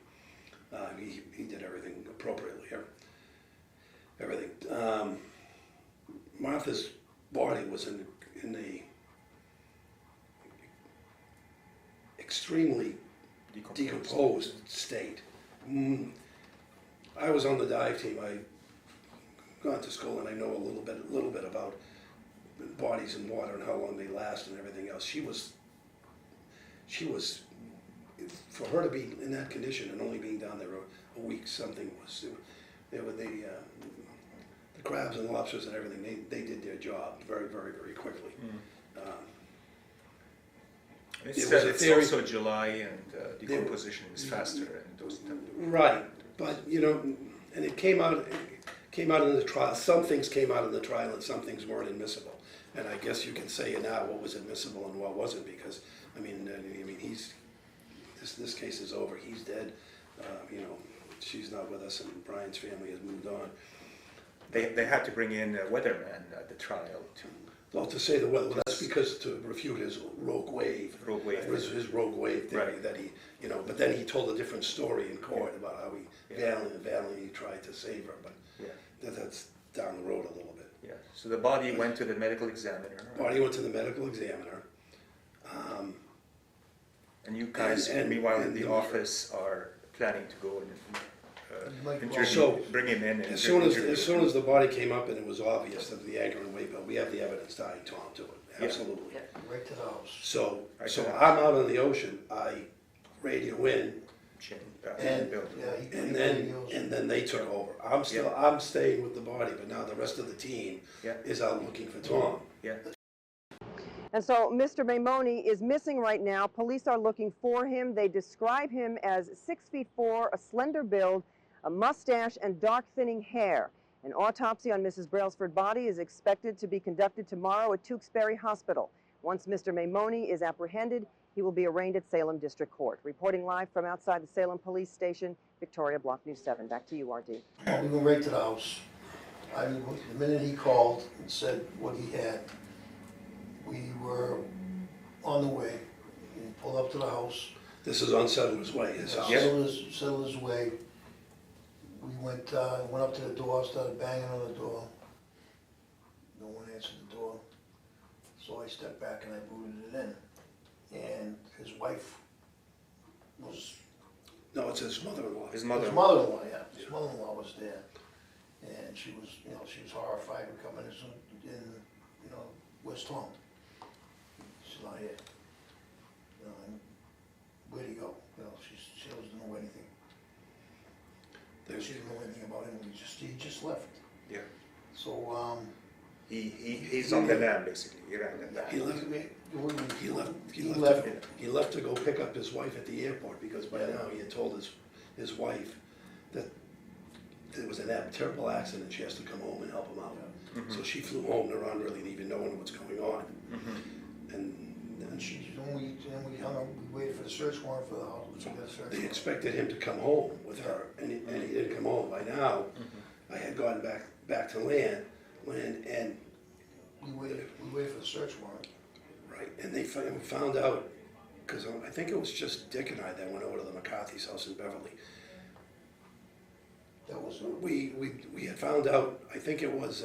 he did everything appropriately. Everything. Martha's body was in a extremely decomposed state. I was on the dive team. I gone to school and I know a little bit about bodies in water and how long they last and everything else. She was, for her to be in that condition and only being down there a week, something was, the crabs and lobsters and everything, they did their job very, very, very quickly. It's also July, and decomposition is faster in those temperatures. Right, but and it came out in the trial. Some things came out in the trial, and some things weren't admissible. And I guess you can say now what was admissible and what wasn't, because I mean, this case is over. He's dead. She's not with us, and Brian's family has moved on. They had to bring in a weatherman at the trial to. Well, to say the weather, that's because to refute his rogue wave. Rogue wave. His rogue wave theory, Right. that he, but then he told a different story in court about how he valiantly tried to save her, but that's down the road a little bit. Yeah. So the body went to the medical examiner. Body went to the medical examiner. And you guys, meanwhile, in the office are planning to go and bring him in. As soon as the body came up and it was obvious that the anchor and weight belt, we have the evidence tying Tom to it. Absolutely. Right to the house. So I'm out on the ocean. I radio in, and then they took over. I'm staying with the body, but now the rest of the team is out looking for Tom. Yeah. And so Mr. Maimoni is missing right now. Police are looking for him. They describe him as 6'4", a slender build, a mustache, and dark thinning hair. An autopsy on Mrs. Brailsford's body is expected to be conducted tomorrow at Tewksbury Hospital. Once Mr. Maimoni is apprehended, he will be arraigned at Salem District Court. Reporting live from outside the Salem Police Station, Victoria, Block News 7. Back to you, RD. We went right to the house. The minute he called and said what he had, we were on the way. We pulled up to the house. This is on Settler's Way, his house. Settler's Way. We went up to the door, started banging on the door. No one answered the door. So I stepped back and I booted it in. And his wife was... No, it's his mother-in-law. His mother. His mother-in-law, yeah. His mother-in-law was there. And she was, she was horrified to come in, where's Tom? She's not here. And where'd he go? She doesn't know anything. She didn't know anything about him. He just left. Yeah. So he's on the lam basically. He ran the lam. He left to go pick up his wife at the airport, because by now he had told his wife that there was a terrible accident. She has to come home and help him out. Mm-hmm. So she flew home to not really even knowing what's going on. Mm-hmm. And we hung up. We waited for the search warrant for the house. They expected him to come home with her, and he didn't come home. By now, I had gone back to land, and we waited for the search warrant. Right, and they found out, because I think it was just Dick and I that went over to the McCarthy's house in Beverly. That was we had found out. I think it was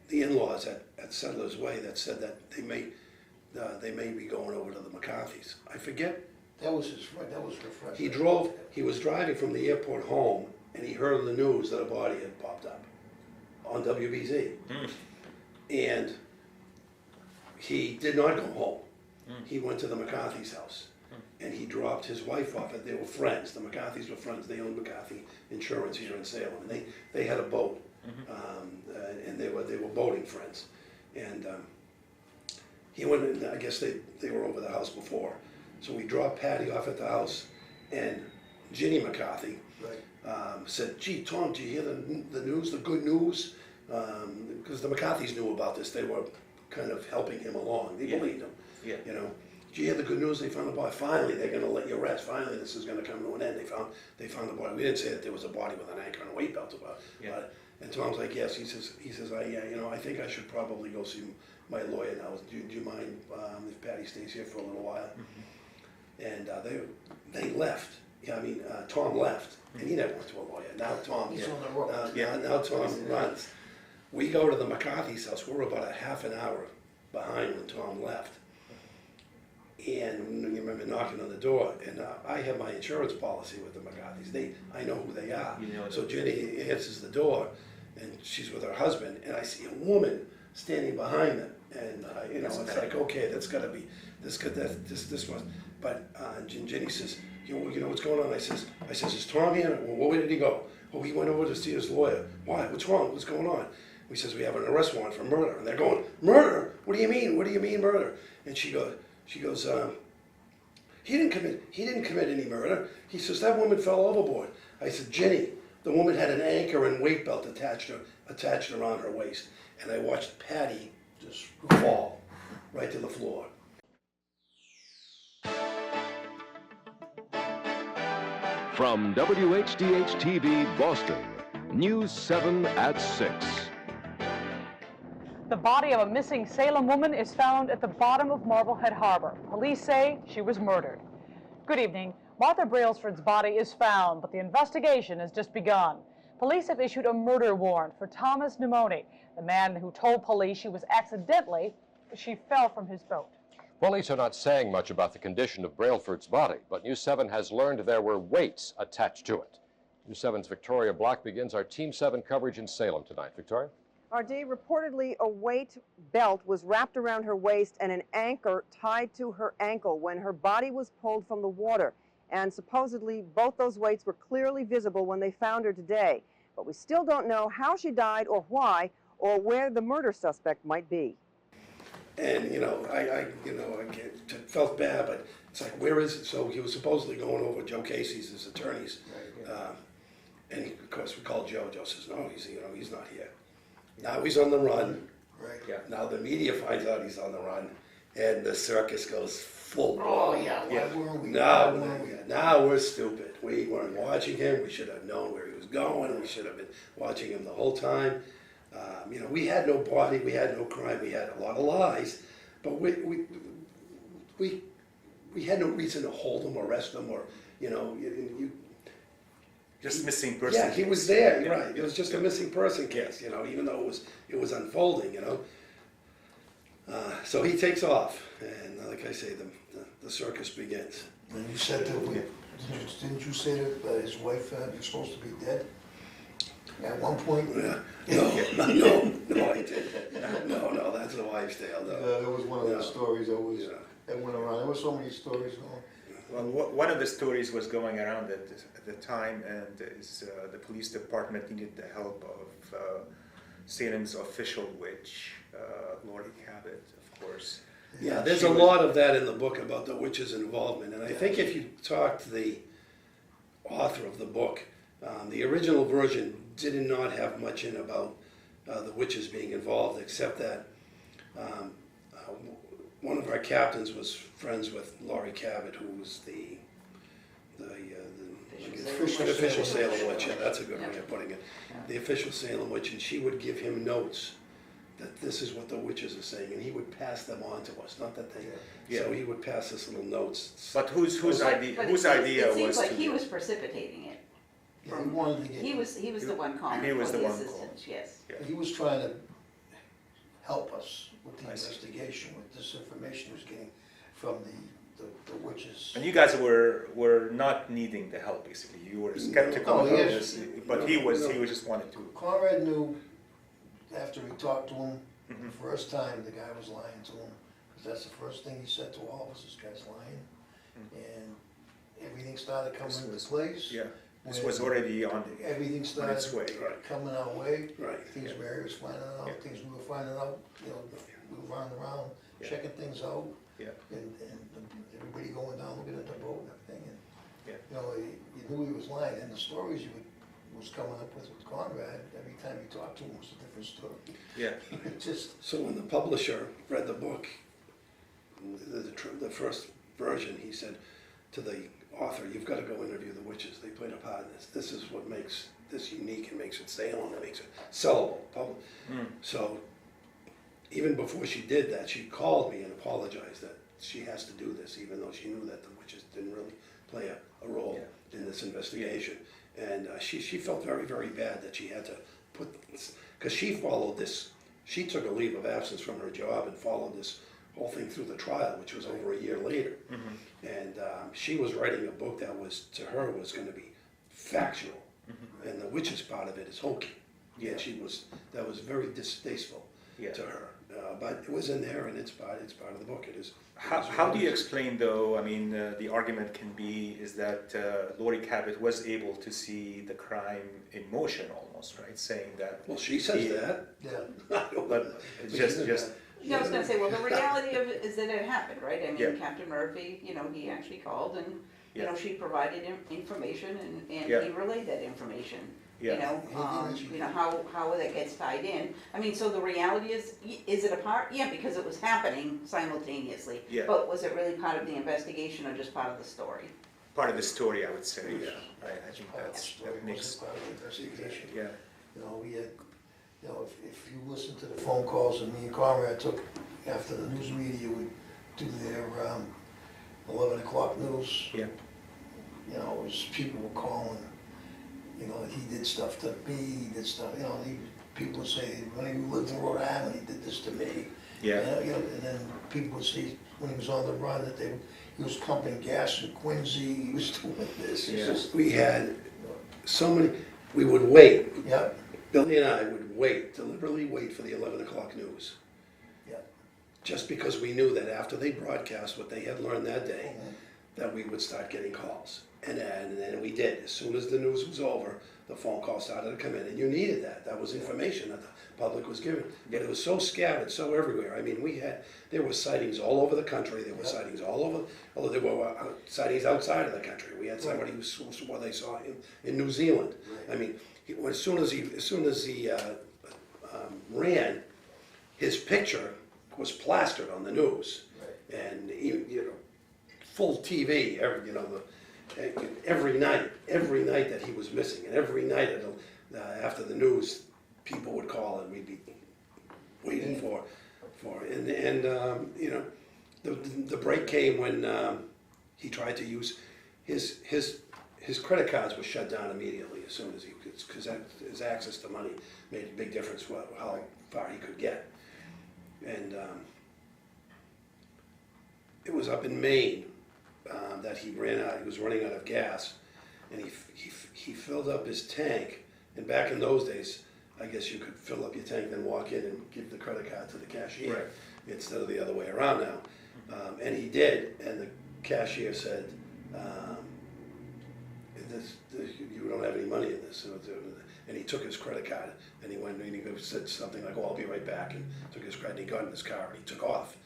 the in-laws at Settler's Way that said that they may be going over to the McCarthy's. I forget. That was her friend. He was driving from the airport home, and he heard on the news that a body had popped up on WBZ. And he did not go home. He went to the McCarthy's house, and he dropped his wife off. They were friends. The McCarthys were friends. They owned McCarthy Insurance here in Salem, and they had a boat, and they were boating friends. And he went, and I guess they were over the house before. So we dropped Patty off at the house, and Ginny McCarthy said, "Gee, Tom, do you hear the news, the good news?" Because the McCarthys knew about this. They were kind of helping him along. They believed him. Yeah. Did you hear the good news? They found the body. Finally, they're going to let you rest. Finally, this is going to come to an end. They found the body. We didn't say that there was a body with an anchor and a weight belt about. But And Tom's like, yes. He says, I think I should probably go see my lawyer now. Do you mind if Patty stays here for a little while? And they left. Yeah, Tom left, and he never went to a lawyer. Now Tom, He's on the road. now Tom runs. We go to the McCarthy's house. We're about a half an hour behind when Tom left. And you remember knocking on the door, and I have my insurance policy with the McCarthy's. I know who they are. So Jenny answers the door, and she's with her husband, and I see a woman standing behind them, and it's like, okay, that's got to be this one. But Jenny says, you know what's going on? I says, is Tom here? Well, where did he go? Oh, he went over to see his lawyer. Why? What's wrong? What's going on? He says, we have an arrest warrant for murder. And they're going, murder? What do you mean? What do you mean murder? And she goes, he didn't commit any murder. He says, that woman fell overboard. I said, Jenny, the woman had an anchor and weight belt attached around her waist. And I watched Patty just fall right to the floor. From WHDH-TV Boston, News 7 at 6. The body of a missing Salem woman is found at the bottom of Marblehead Harbor. Police say she was murdered. Good evening. Martha Brailsford's body is found, but the investigation has just begun. Police have issued a murder warrant for Thomas Maimoni, the man who told police she fell from his boat. Police are not saying much about the condition of Brailsford's body, but News 7 has learned there were weights attached to it. News 7's Victoria Block begins our Team 7 coverage in Salem tonight. Victoria? RD, reportedly a weight belt was wrapped around her waist and an anchor tied to her ankle when her body was pulled from the water. And supposedly both those weights were clearly visible when they found her today. But we still don't know how she died or why or where the murder suspect might be. And I felt bad, but it's like, where is it? So he was supposedly going over Joe Casey's, his attorneys, and of course we called Joe. Joe says, no, he's not here. Now he's on the run. Right. Yeah. Now the media finds out he's on the run, and the circus goes full. Oh, yeah, why weren't we? Now we're stupid. We weren't watching him. We should have known where he was going. We should have been watching him the whole time. We had no body, we had no crime, we had a lot of lies, but we had no reason to hold him, arrest him, or Just missing person. Yeah, he was there, right? It was just a missing person case, even though it was unfolding, So he takes off, and like I say, the circus begins. And you said that didn't you say that his wife was supposed to be dead? At one point? Yeah. No, I didn't. No, that's a wife's tale, though. That was one of the stories that went around. There were so many stories going. Well, one of the stories was going around at the time, and the police department needed the help of Salem's official witch, Lori Cabot, of course. Yeah, there's a lot of that in the book about the witch's involvement, and I think if you talk to the author of the book, the original version did not have much in about the witches being involved, except that one of our captains was friends with Laurie Cabot, who was the official Salem witch. Yeah, that's a good way of putting it. The official Salem witch, and she would give him notes that this is what the witches are saying, and he would pass them on to us. Not that they. Yeah. So he would pass us little notes. But whose idea was it seems like to he was precipitating it. Yeah, he wanted to get. He was the one calling. He was for the one assistance. calling. Yes. Yeah. He was trying to help us with the investigation, with this information he was getting from the witches. And you guys were not needing the help, basically. You were skeptical about this, but he was just wanted to. Conrad knew after he talked to him the first time the guy was lying to him, because that's the first thing he said to all of us, this guy's lying. And everything started coming into place. Yeah. This was already on everything started its way. coming our way. Right. Things Mary was finding out, things we were finding out. We were running around, checking things out. Yeah. And everybody going down looking at the boat and everything. And Yeah. you knew he was lying. And the stories was coming up with Conrad, every time you talked to him was a different story. Yeah. So when the publisher read the book, the first version, he said to the author, you've got to go interview the witches. They played a part in this. This is what makes this unique and makes it Salem, and makes it sellable, public. So even before she did that, she called me and apologized that she has to do this, even though she knew that the witches didn't really play a role in this investigation. And she felt very, very bad that she had to put, because she followed this, she took a leave of absence from her job and followed this whole thing through the trial, which was over a year later. And she was writing a book that was, to her, was going to be factual. And the witches part of it is hokey. Yeah, that was very distasteful to her. But it was in there, and it's part of the book. It is. How do you explain, though? I mean, the argument can be is that Lori Cabot was able to see the crime in motion, almost, right? Saying that. Well, she says that. Yeah. But just. Yeah, I was going to say, well, the reality of it is that it happened, right? I mean, Captain Murphy, he actually called and, she provided information and he relayed that information. How that gets tied in. I mean, so the reality is it a part? Yeah, because it was happening simultaneously. Yeah. But was it really part of the investigation or just part of the story? Part of the story, I would say. Yeah. I think that makes. Part of the investigation. Yeah. We had, if you listen to the phone calls that me and Conrad took after the news media would do their 11 o'clock news. Yeah. It was people were calling, he did stuff to me, he did stuff, people would say, when he lived in Rhode Island, he did this to me. Yeah. And then people would say, when he was on the run, that he was pumping gas in Quincy, he was doing this. Yeah. We had so many, we would wait. Yep. Billy and I would deliberately wait for the 11 o'clock news. Yep. Just because we knew that after they broadcast what they had learned that day, that we would start getting calls. And then we did. As soon as the news was over, the phone calls started to come in. And you needed that. That was information that the public was given. But it was so scattered, so everywhere. I mean, there were sightings all over the country. There were sightings all over, although there were sightings outside of the country. We had somebody who swore they saw him in New Zealand. I mean, as soon as he ran, his picture was plastered on the news. And, full TV, every night that he was missing, and every night after the news, people would call and we'd be waiting for it. The break came when he tried to use his credit cards were shut down immediately as soon as because his access to money made a big difference how far he could get. And it was up in Maine that he was running out of gas, and he filled up his tank. And back in those days, I guess you could fill up your tank, then walk in and give the credit card to the cashier instead of the other way around now. And he did, and the cashier said, you don't have any money in this. And he took his credit card, and he went and he said something like, I'll be right back, and took his credit, and he got in his car, and he took off.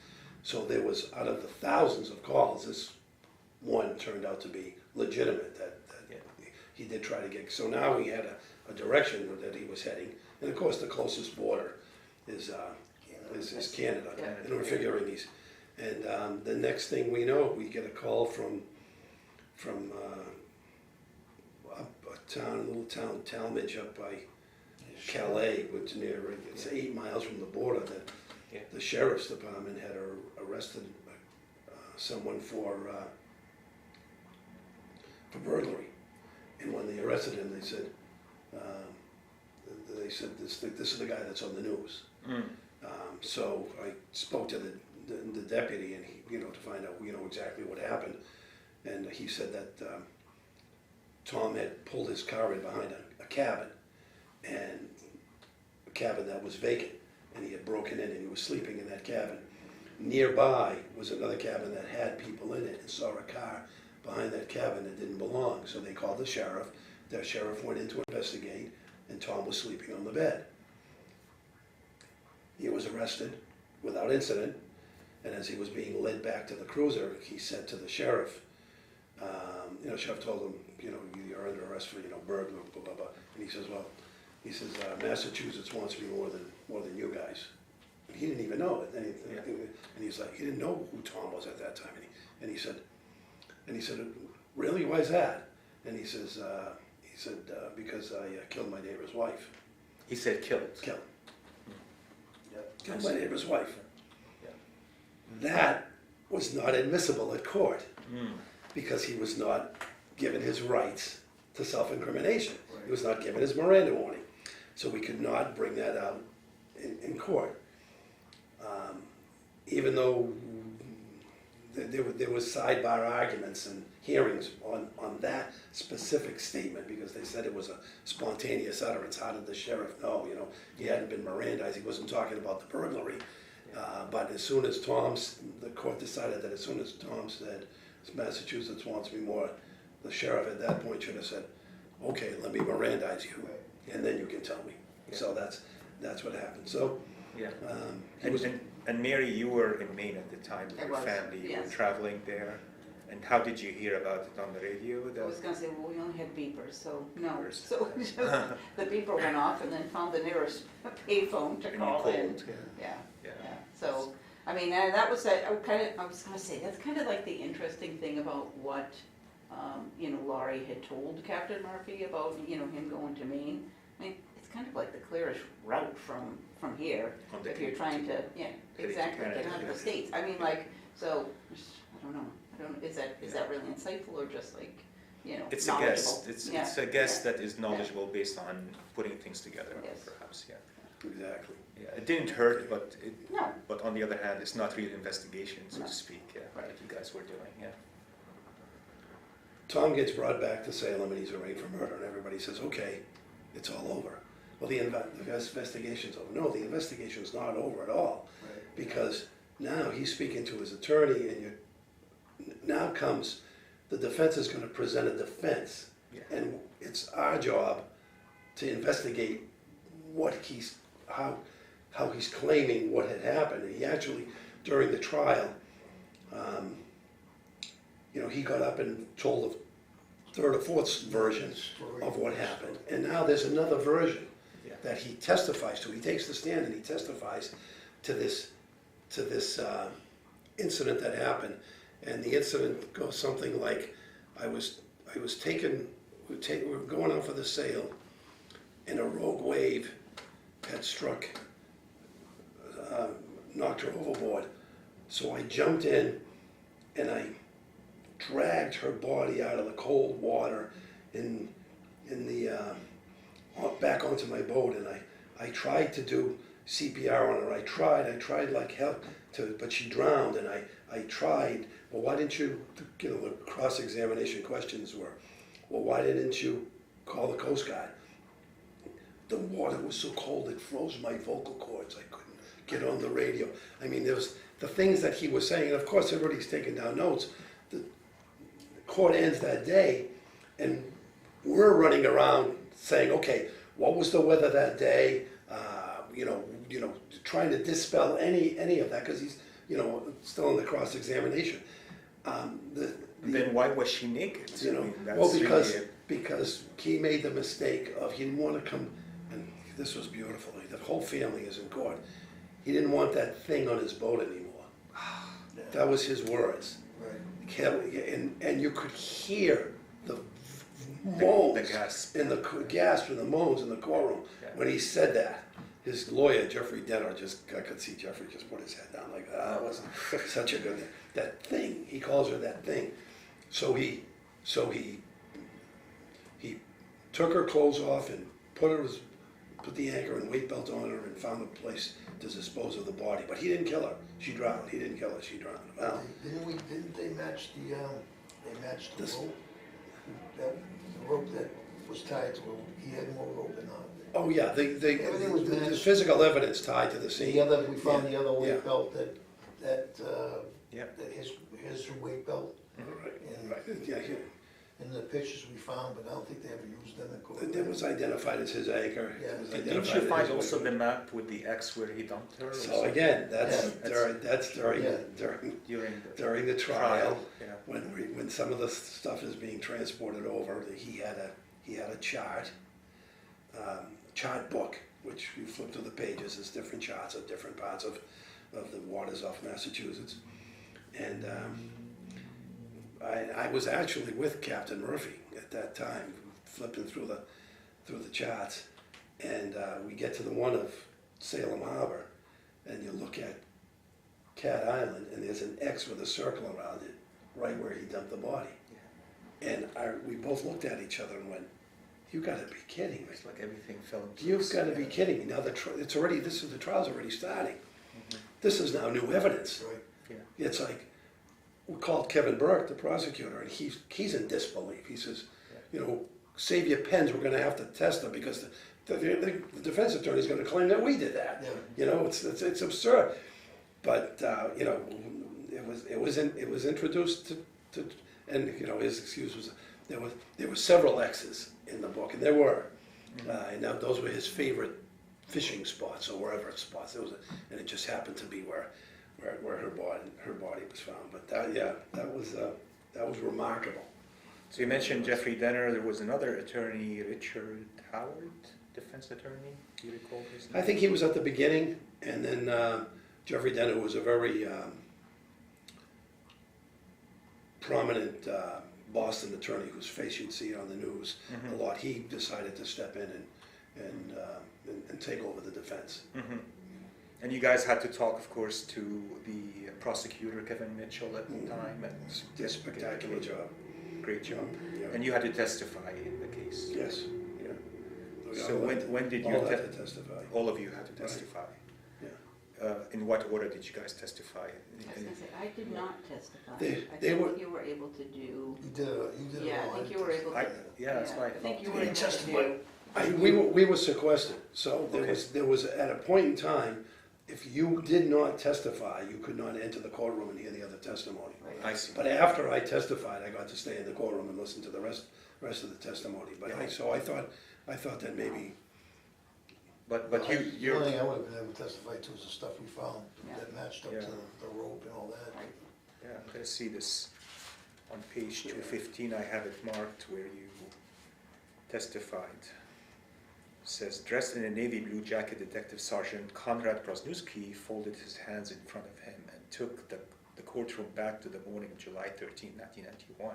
So there was, out of the thousands of calls, this one turned out to be legitimate, that he did try to get. So now he had a direction that he was heading, and of course the closest border is Canada. And we're figuring these. And the next thing we know, we get a call from a little town, Talmadge, up by Calais, which is near, it's 8 miles from the border. That the sheriff's department had arrested someone for burglary, and when they arrested him, they said this is the guy that's on the news. So I spoke to the deputy, and he, to find out exactly what happened, and he said that Tom had pulled his car in behind a cabin, and a cabin that was vacant, and he had broken in and he was sleeping in that cabin. Nearby was another cabin that had people in it, and saw a car behind that cabin that didn't belong. So they called the sheriff. The sheriff went in to investigate, and Tom was sleeping on the bed. He was arrested without incident, and as he was being led back to the cruiser, he said to the sheriff, sheriff told him, you're under arrest for, burglary, blah, blah, blah. And he says, Massachusetts wants me more than you guys. And he didn't even know it. And he's like, he didn't know who Tom was at that time. And he said, really, why is that? And he said, because I killed my neighbor's wife. He said killed. Killed. Killed my neighbor's wife. That was not admissible at court because he was not given his rights to self-incrimination. He was not given his Miranda warning. So we could not bring that out in court. Even though there was sidebar arguments and hearings on that specific statement because they said it was a spontaneous utterance. How did the sheriff know? You know, he hadn't been Mirandized. He wasn't talking about the burglary. But as soon as the court decided that as soon as Tom said, Massachusetts wants me more, the sheriff at that point should have said, okay, let me Mirandize you, and then you can tell me. Yeah. So that's what happened. So, yeah. And Mary, you were in Maine at the time with your family. You were traveling there. And how did you hear about it on the radio? I was going to say, well, we only had beepers, so no. So the beeper went off and then found the nearest payphone to call in. Yeah. So, I mean, that was I was going to say, that's kind of like the interesting thing about what, Laurie had told Captain Murphy about, him going to Maine. I mean, it's kind of like the clearest route from here if you're trying to, exactly, get out of the States. I mean, so, I don't know. Is that really insightful or just like, it's a guess. It's a guess that is knowledgeable based on putting things together, perhaps. Exactly. Yeah, it didn't hurt, but on the other hand, it's not real investigation, so to speak. That you guys were doing. Yeah. Tom gets brought back to Salem and he's arraigned for murder, and everybody says, "Okay, it's all over." Well, the investigation's over. No, the investigation's not over at all, because now he's speaking to his attorney, and now comes the defense is going to present a defense, and it's our job to investigate how he's claiming what had happened. And he actually, during the trial, he got up and told the third or fourth version of what happened, and now there's another version that he testifies to. He takes the stand and he testifies to this incident that happened. And the incident goes something like, we were going out for the sail, and a rogue wave had struck, knocked her overboard. So I jumped in and I dragged her body out of the cold water back onto my boat, and I tried to do CPR on her. I tried like hell but she drowned, and I tried, well, why didn't you, the cross-examination questions were, well, why didn't you call the Coast Guard? The water was so cold it froze my vocal cords. I couldn't get on the radio. I mean, there was the things that he was saying, and of course everybody's taking down notes. The court ends that day, and we're running around saying, okay, what was the weather that day? Trying to dispel any of that, because he's, still in the cross-examination. Then why was she naked? Because he made the mistake of, he didn't want to come, and this was beautiful, the whole family is in court. He didn't want that thing on his boat anymore. That was his words. Right. And you could hear the moans, the gasp and the moans in the courtroom when he said that. His lawyer, Jeffrey Denner, I could see Jeffrey just put his head down like that. That wasn't such a good thing. That thing, he calls her that thing. So he took her clothes off and put the anchor and weight belt on her and found a place to dispose of the body. But he didn't kill her. She drowned. He didn't kill her. She drowned. Well, Didn't they match the rope? The rope that was tied to him. He had more rope than not. Oh yeah, Everything was the matched. physical evidence tied to the scene. We found the other weight belt that his weight belt. Right. In the pictures we found, but I don't think they ever used them in court. It was identified as his anchor. Yeah. Didn't you find also the map with the X where he dumped her? So again, that's during the trial. When some of the stuff is being transported over, he had a chart book, which you flip through the pages. There's different charts of different parts of the waters off Massachusetts, and I was actually with Captain Murphy at that time, flipping through the charts, and we get to the one of Salem Harbor, and you look at Cat Island, and there's an X with a circle around it, right where he dumped the body. And we both looked at each other and went, "You got to be kidding me!" It's like everything fell into You've got to be kidding me! Now the trial's already starting. This is now new evidence. Right. Yeah. It's like, we called Kevin Burke, the prosecutor, and he's in disbelief. He says, you know, save your pens, we're gonna have to test them because the defense attorney's gonna claim that we did that. Yeah. You know, it's absurd. But, you know, it was introduced to, and, you know, his excuse was, there were several X's in the book, and there were. And now those were his favorite fishing spots or wherever spots. And it just happened to be where her body was found. But that was remarkable. So you mentioned Jeffrey Denner. There was another attorney, Richard Howard, defense attorney. Do you recall his name? I think he was at the beginning, and then Jeffrey Denner was a very prominent Boston attorney whose face you'd see on the news a lot. He decided to step in and take over the defense. And you guys had to talk, of course, to the prosecutor, Kevin Mitchell, at the time. And Did a spectacular job. Great job. Yeah. And you had to testify in the case. Yes. Yeah. So when did you all had to testify? All of you had to testify. Yeah. In what order did you guys testify? I was gonna say, I did not testify. They I think you were able to do. You did it Yeah, all. I think you were able to. That's what I I think thought. you were able to testify. do. We were sequestered, so there was at a point in time, if you did not testify, you could not enter the courtroom and hear the other testimony. I see. But after I testified, I got to stay in the courtroom and listen to the rest of the testimony. But I thought that maybe. But The you only thing I would have been able to testify to is the stuff we found Yeah. that matched up to the rope and all that. yeah, I'm gonna see this on page 215. I have it marked where you testified. It says, dressed in a navy blue jacket, Detective Sergeant Conrad Prosniewski folded his hands in front of him and took the courtroom back to the morning of July 13, 1991.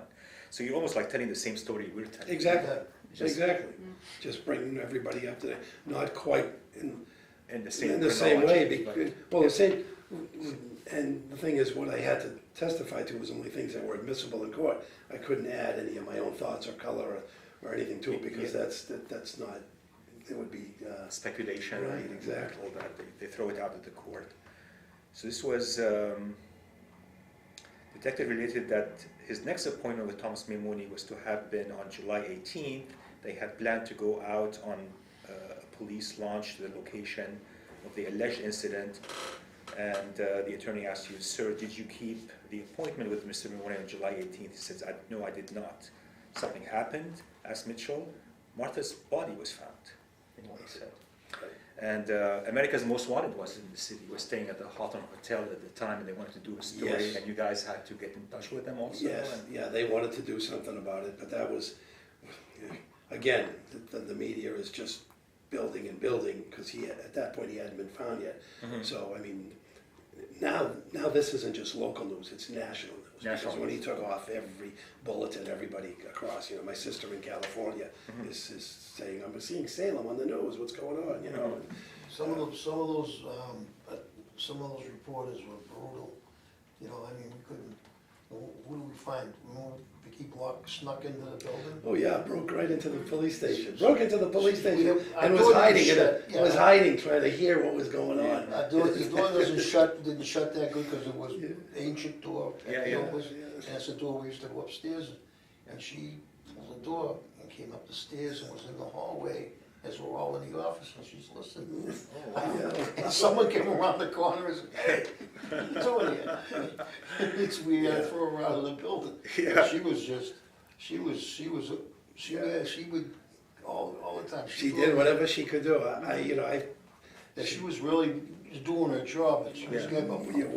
So you're almost like telling the same story we're telling. Exactly. Just- Exactly. Just bringing everybody up to date. Not quite in In the same way. chronology, Well, the same. And the thing is, what I had to testify to was only things that were admissible in court. I couldn't add any of my own thoughts or color or anything to it because that's not. It would be speculation. Right, and exactly. all that. They throw it out at the court. So this was, detective related that his next appointment with Thomas Maimoni was to have been on July 18th. They had planned to go out on a police launch to the location of the alleged incident. And the attorney asked you, sir, did you keep the appointment with Mr. Maimoni on July 18th? He says, no, I did not. Something happened, asked Mitchell. Martha's body was found, in what he said. And America's Most Wanted was in the city, was staying at the Hawthorne Hotel at the time, and they wanted to do a story, Yes. and you guys had to get in touch with them also? Yes, and- yeah, they wanted to do something about it, but that was, again, the media is just building and building, because at that point he hadn't been found yet. So, I mean, now this isn't just local news, it's national news. National Because when he news. took off, every bulletin, everybody across, my sister in California is saying, I'm seeing Salem on the news, what's going on, Some of those reporters were brutal. I mean, we couldn't. What do we find? Vicky Block snuck into the building. Oh yeah, broke right into the police station. Broke into the police station Our and door was hiding in didn't it. shut, Was yeah. hiding, trying to hear what was going on. The door didn't shut that good because it was ancient door. Yeah. And it's the door we used to go upstairs, and she was the door and came up the stairs and was in the hallway as we're all in the office and she's listening. And someone came around the corner and said, "Hey, what are you doing here?" We had to throw her out of the building. Yeah. She would all the time. She did whatever she could do. She was really doing her job, but she was getting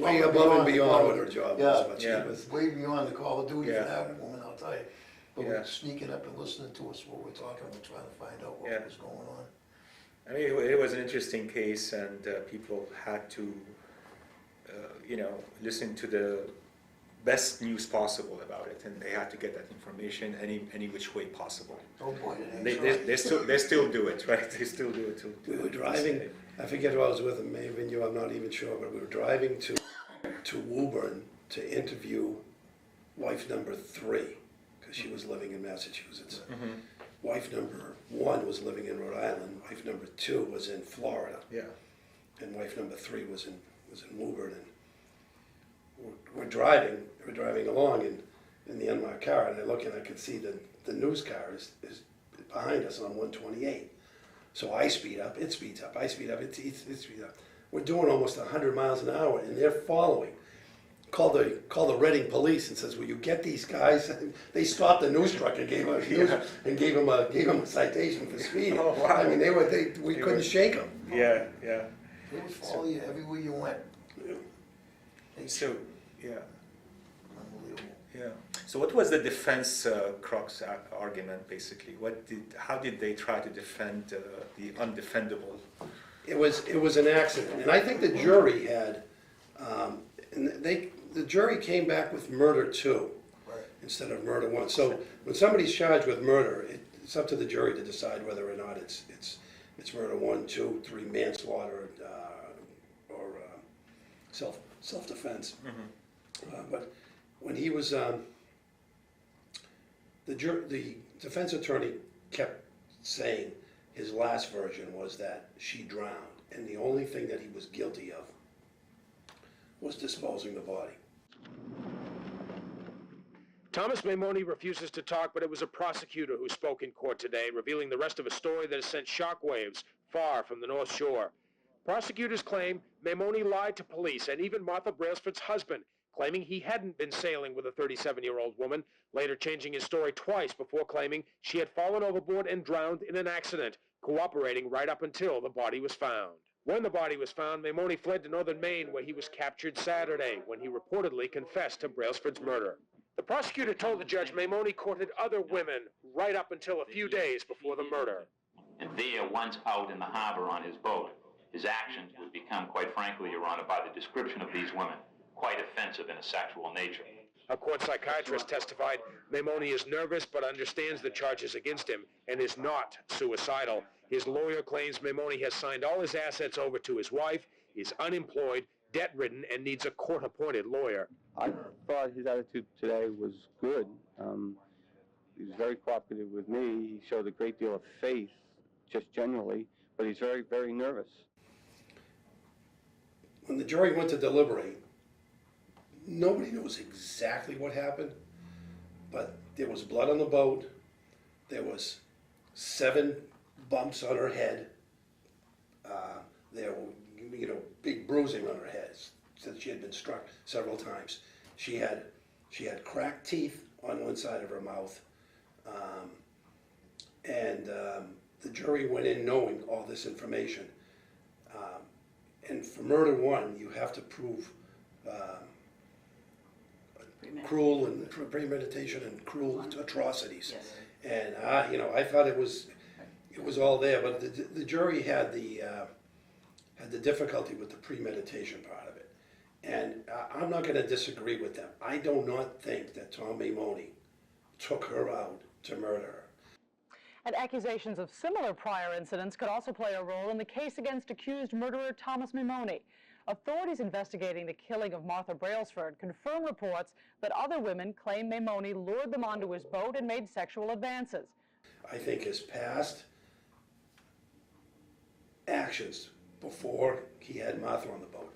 Way above and beyond what her job was, but she Yeah. was. way beyond the call of duty Yeah. for that woman, I'll tell you. But Yeah. we're sneaking up and listening to us while we're talking, we're trying to find out what Yeah. was going on. I mean, it was an interesting case, and people had to, listen to the best news possible about it, and they had to get that information any which way possible. Oh boy, did They still do it, right? They still do it. We were driving, I forget who I was with, maybe you, I'm not even sure, but we were driving to Woburn to interview wife number 3, because she was living in Massachusetts. Wife number 1 was living in Rhode Island, wife number 2 was in Florida. Yeah. And wife number 3 was in Woburn, and we're driving along in the unmarked car, and I look and I can see the news car is behind us on 128. So I speed up, it speeds up, I speed up, it speeds up. We're doing almost 100 miles an hour, and they're following. Call the Reading police and says, "Will you get these guys?" They stopped the news truck and gave him a citation for speeding. Oh, wow. I mean, we couldn't shake them. Yeah. They would follow you everywhere you went. So, yeah. Unbelievable. Yeah. So what was the defense crux argument, basically? How did they try to defend the undefendable? It was an accident, and I think the jury had, the jury came back with murder 2 instead of murder 1. So when somebody's charged with murder, it's up to the jury to decide whether or not it's murder 1, 2, 3, manslaughter, or self-defense. But when he was, the defense attorney kept saying his last version was that she drowned, and the only thing that he was guilty of was disposing the body. Thomas Maimoni refuses to talk, but it was a prosecutor who spoke in court today, revealing the rest of a story that has sent shockwaves far from the North Shore. Prosecutors claim Maimoni lied to police and even Martha Brailsford's husband, claiming he hadn't been sailing with a 37-year-old woman, later changing his story twice before claiming she had fallen overboard and drowned in an accident, cooperating right up until the body was found. When the body was found, Maimoni fled to northern Maine, where he was captured Saturday, when he reportedly confessed to Brailsford's murder. The prosecutor told the judge Maimoni courted other women right up until a few days before the murder. And there, once out in the harbor on his boat, his actions would become, quite frankly, Your Honor, by the description of these women, quite offensive in a sexual nature. A court psychiatrist testified Maimoni is nervous but understands the charges against him and is not suicidal. His lawyer claims Maimoni has signed all his assets over to his wife, is unemployed, debt-ridden, and needs a court-appointed lawyer. I thought his attitude today was good. He was very cooperative with me. He showed a great deal of faith, just generally, but he's very, very nervous. When the jury went to deliberate, nobody knows exactly what happened, but there was blood on the boat. There was 7 bumps on her head. There were, big bruising on her head since she had been struck several times. She had cracked teeth on one side of her mouth, and the jury went in knowing all this information. And for murder 1, you have to prove cruel and premeditation and cruel atrocities. Yes. And I thought it was all there, but the jury had the difficulty with the premeditation part of it. And I'm not going to disagree with them. I do not think that Tom Maimoni took her out to murder her. And accusations of similar prior incidents could also play a role in the case against accused murderer Thomas Maimoni. Authorities investigating the killing of Martha Brailsford confirm reports that other women claim Maimoni lured them onto his boat and made sexual advances. I think his past actions before he had Martha on the boat,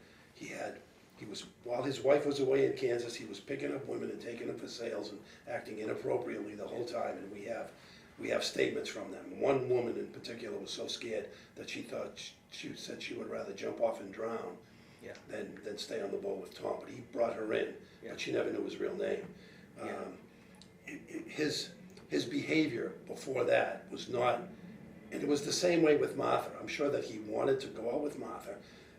while his wife was away in Kansas, he was picking up women and taking them for sales and acting inappropriately the whole time, and we have statements from them. One woman in particular was so scared that she said she would rather jump off and drown than stay on the boat with Tom. But he brought her in, but she never knew his real name. His behavior before that was not, and it was the same way with Martha. I'm sure that he wanted to go out with Martha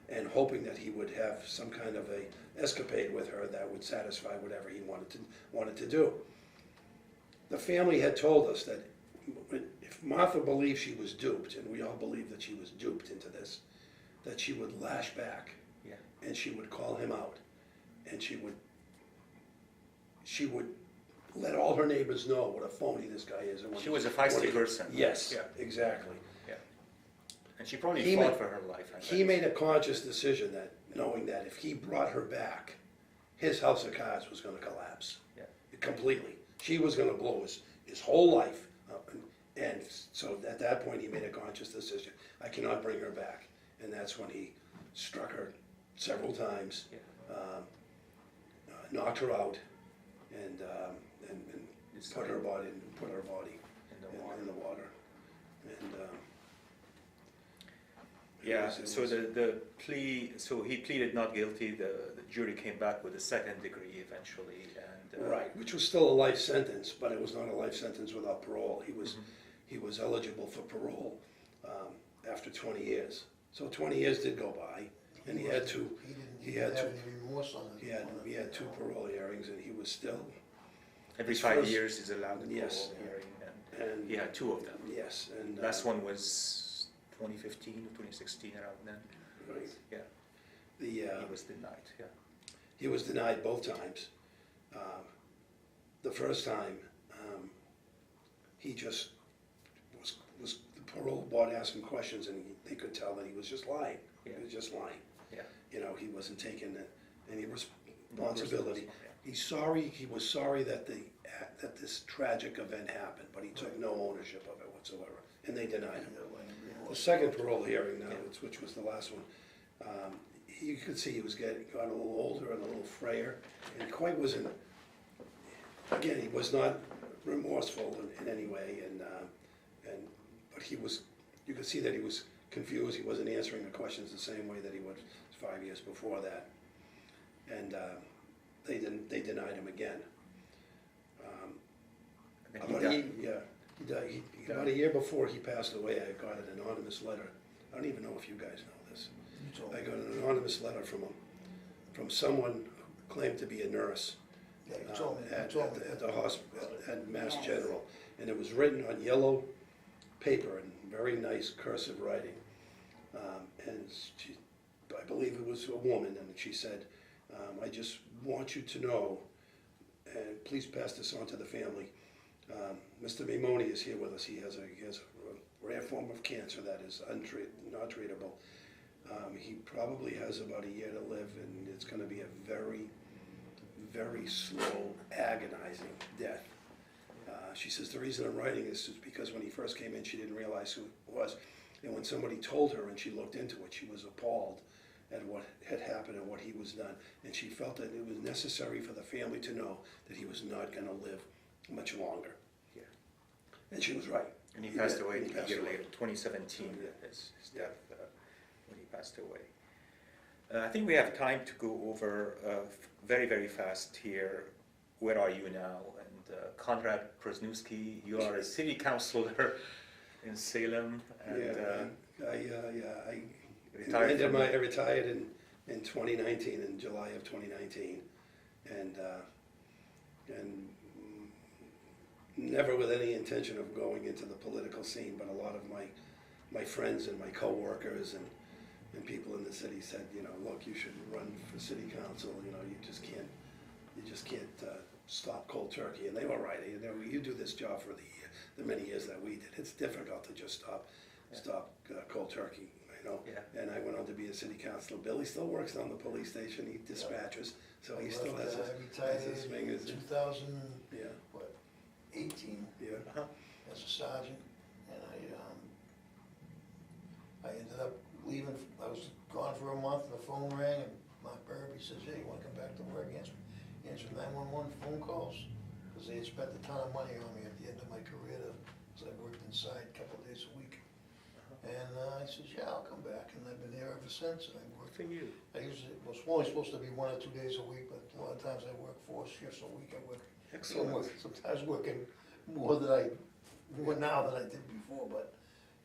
and hoping that he would have some kind of a escapade with her that would satisfy whatever he wanted to do. The family had told us that if Martha believed she was duped, and we all believe that she was duped into this, that she would lash back, and she would call him out, and she would she would let all her neighbors know what a phony this guy is. And She was a feisty person. Yes, Yeah. exactly. Yeah. And she probably He fought made- for her life. I He bet. made a conscious decision that, knowing that if he brought her back, his house of cards was gonna collapse. Yeah. Completely. She was gonna blow his whole life up. And so at that point, he made a conscious decision. I cannot bring her back. And that's when he struck her several times, knocked her out, and put her body in the water. And, Yeah, it so was- the plea, so he pleaded not guilty, the jury came back with a second degree eventually, and. Right, which was still a life sentence, but it was not a life sentence without parole. He was eligible for parole after 20 years. So 20 years did go by, and he had two. He didn't have any remorse on it. He had two parole hearings, and he was still. Every his 5 first- years is allowed a Yes. parole hearing, and And he had 2 of them. yes, and Last one was 2015 or 2016, around then. right. Yeah, The he was denied, yeah. he was denied both times. The first time, he just was the parole board asked him questions, and they could tell that he was just lying. Yeah. He was just lying. Yeah. You know, he wasn't taking any responsibility. Yeah. He was sorry that that this tragic event happened, but he took no ownership of it whatsoever, and they denied him. The second parole hearing now, which was the last one, you could see he was gotten a little older and a little frayer, and he quite wasn't, again, he was not remorseful in any way, but you could see that he was confused. He wasn't answering the questions the same way that he was 5 years before that, and they denied him again. And then About a year before he passed away, I got an anonymous letter. I don't even know if you guys know this. I got an anonymous letter from someone who claimed to be a nurse Yeah, you told me. at the hospital, at Mass General. And it was written on yellow paper in very nice cursive writing. And I believe it was a woman, and she said, I just want you to know, and please pass this on to the family. Mr. Maimoni is here with us. He has a rare form of cancer that is not treatable. He probably has about a year to live, and it's going to be a very, very slow, agonizing death. She says, the reason I'm writing this is because when he first came in, she didn't realize who it was. And when somebody told her and she looked into it, she was appalled at what had happened and what he was done. And she felt that it was necessary for the family to know that he was not going to live much longer. Yeah. And she was right. And he passed away He a passed year away. later, 2017, his death, when he passed away. I think we have time to go over very, very fast here. Where are you now? And Conrad Prosniewski, you are a city councilor in Salem, and I retired I retired in 2019, in July of 2019, and never with any intention of going into the political scene, but a lot of my friends and my co-workers and people in the city said, you know, look, you should run for city council. You know, you just can't stop cold turkey. And they were right. You know, you do this job for the many years that we did. It's difficult to just stop cold turkey. You know. Yeah. And I went on to be a city councilor. Billy still works down the police station. He dispatches, so he still has his fingers. In 2000, Yeah. what, 18, Yeah. as a sergeant, and I ended up leaving. I was gone for a month, and the phone rang, and Mark Burby says, "Hey, you want to come back to work?" Answer 911 phone calls, because they had spent a ton of money on me at the end of my career, because I worked inside a couple of days a week. And I said, "Yeah, I'll come back," and I've been there ever since. And I worked. for you. I usually, it was only supposed to be 1 or 2 days a week, but a lot of times I work 4 shifts a week. I work, sometimes working more now than I did before, but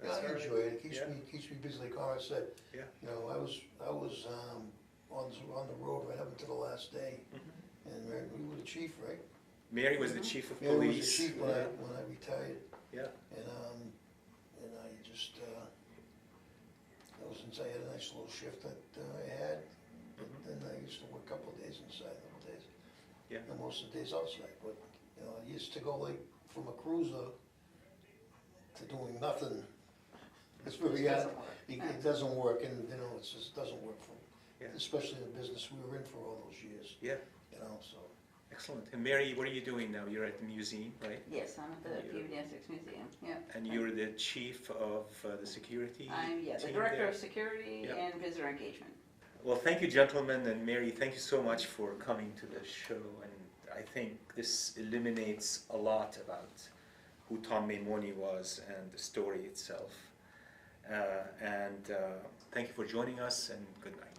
you know, I enjoy it. It keeps me busy. Like Conrad said, Yeah. you know, I was on the road right up until the last day, and we were the chief, right? Mary was the chief of Mary police. was the chief when I retired, Yeah. and I just since I had a nice little shift that I had, but then I used to work a couple of days inside, a couple of days. Yeah. And most of the days outside, but, you know, I used to go like from a cruiser to doing nothing. It's very hard. It doesn't work, and, you know, it just doesn't work for, Yeah. especially the business we were in for all those years, Yeah. you know, so. Excellent. And Mary, what are you doing now? You're at the museum, right? Yes, I'm at the Peabody Essex Museum, yeah. And you're the chief of the security I'm, the team director there? of security Yeah. and visitor engagement. Well, thank you, gentlemen, and Mary, thank you so much for coming to the show. And I think this eliminates a lot about who Tom Maimoni was and the story itself. Thank you for joining us, and good night.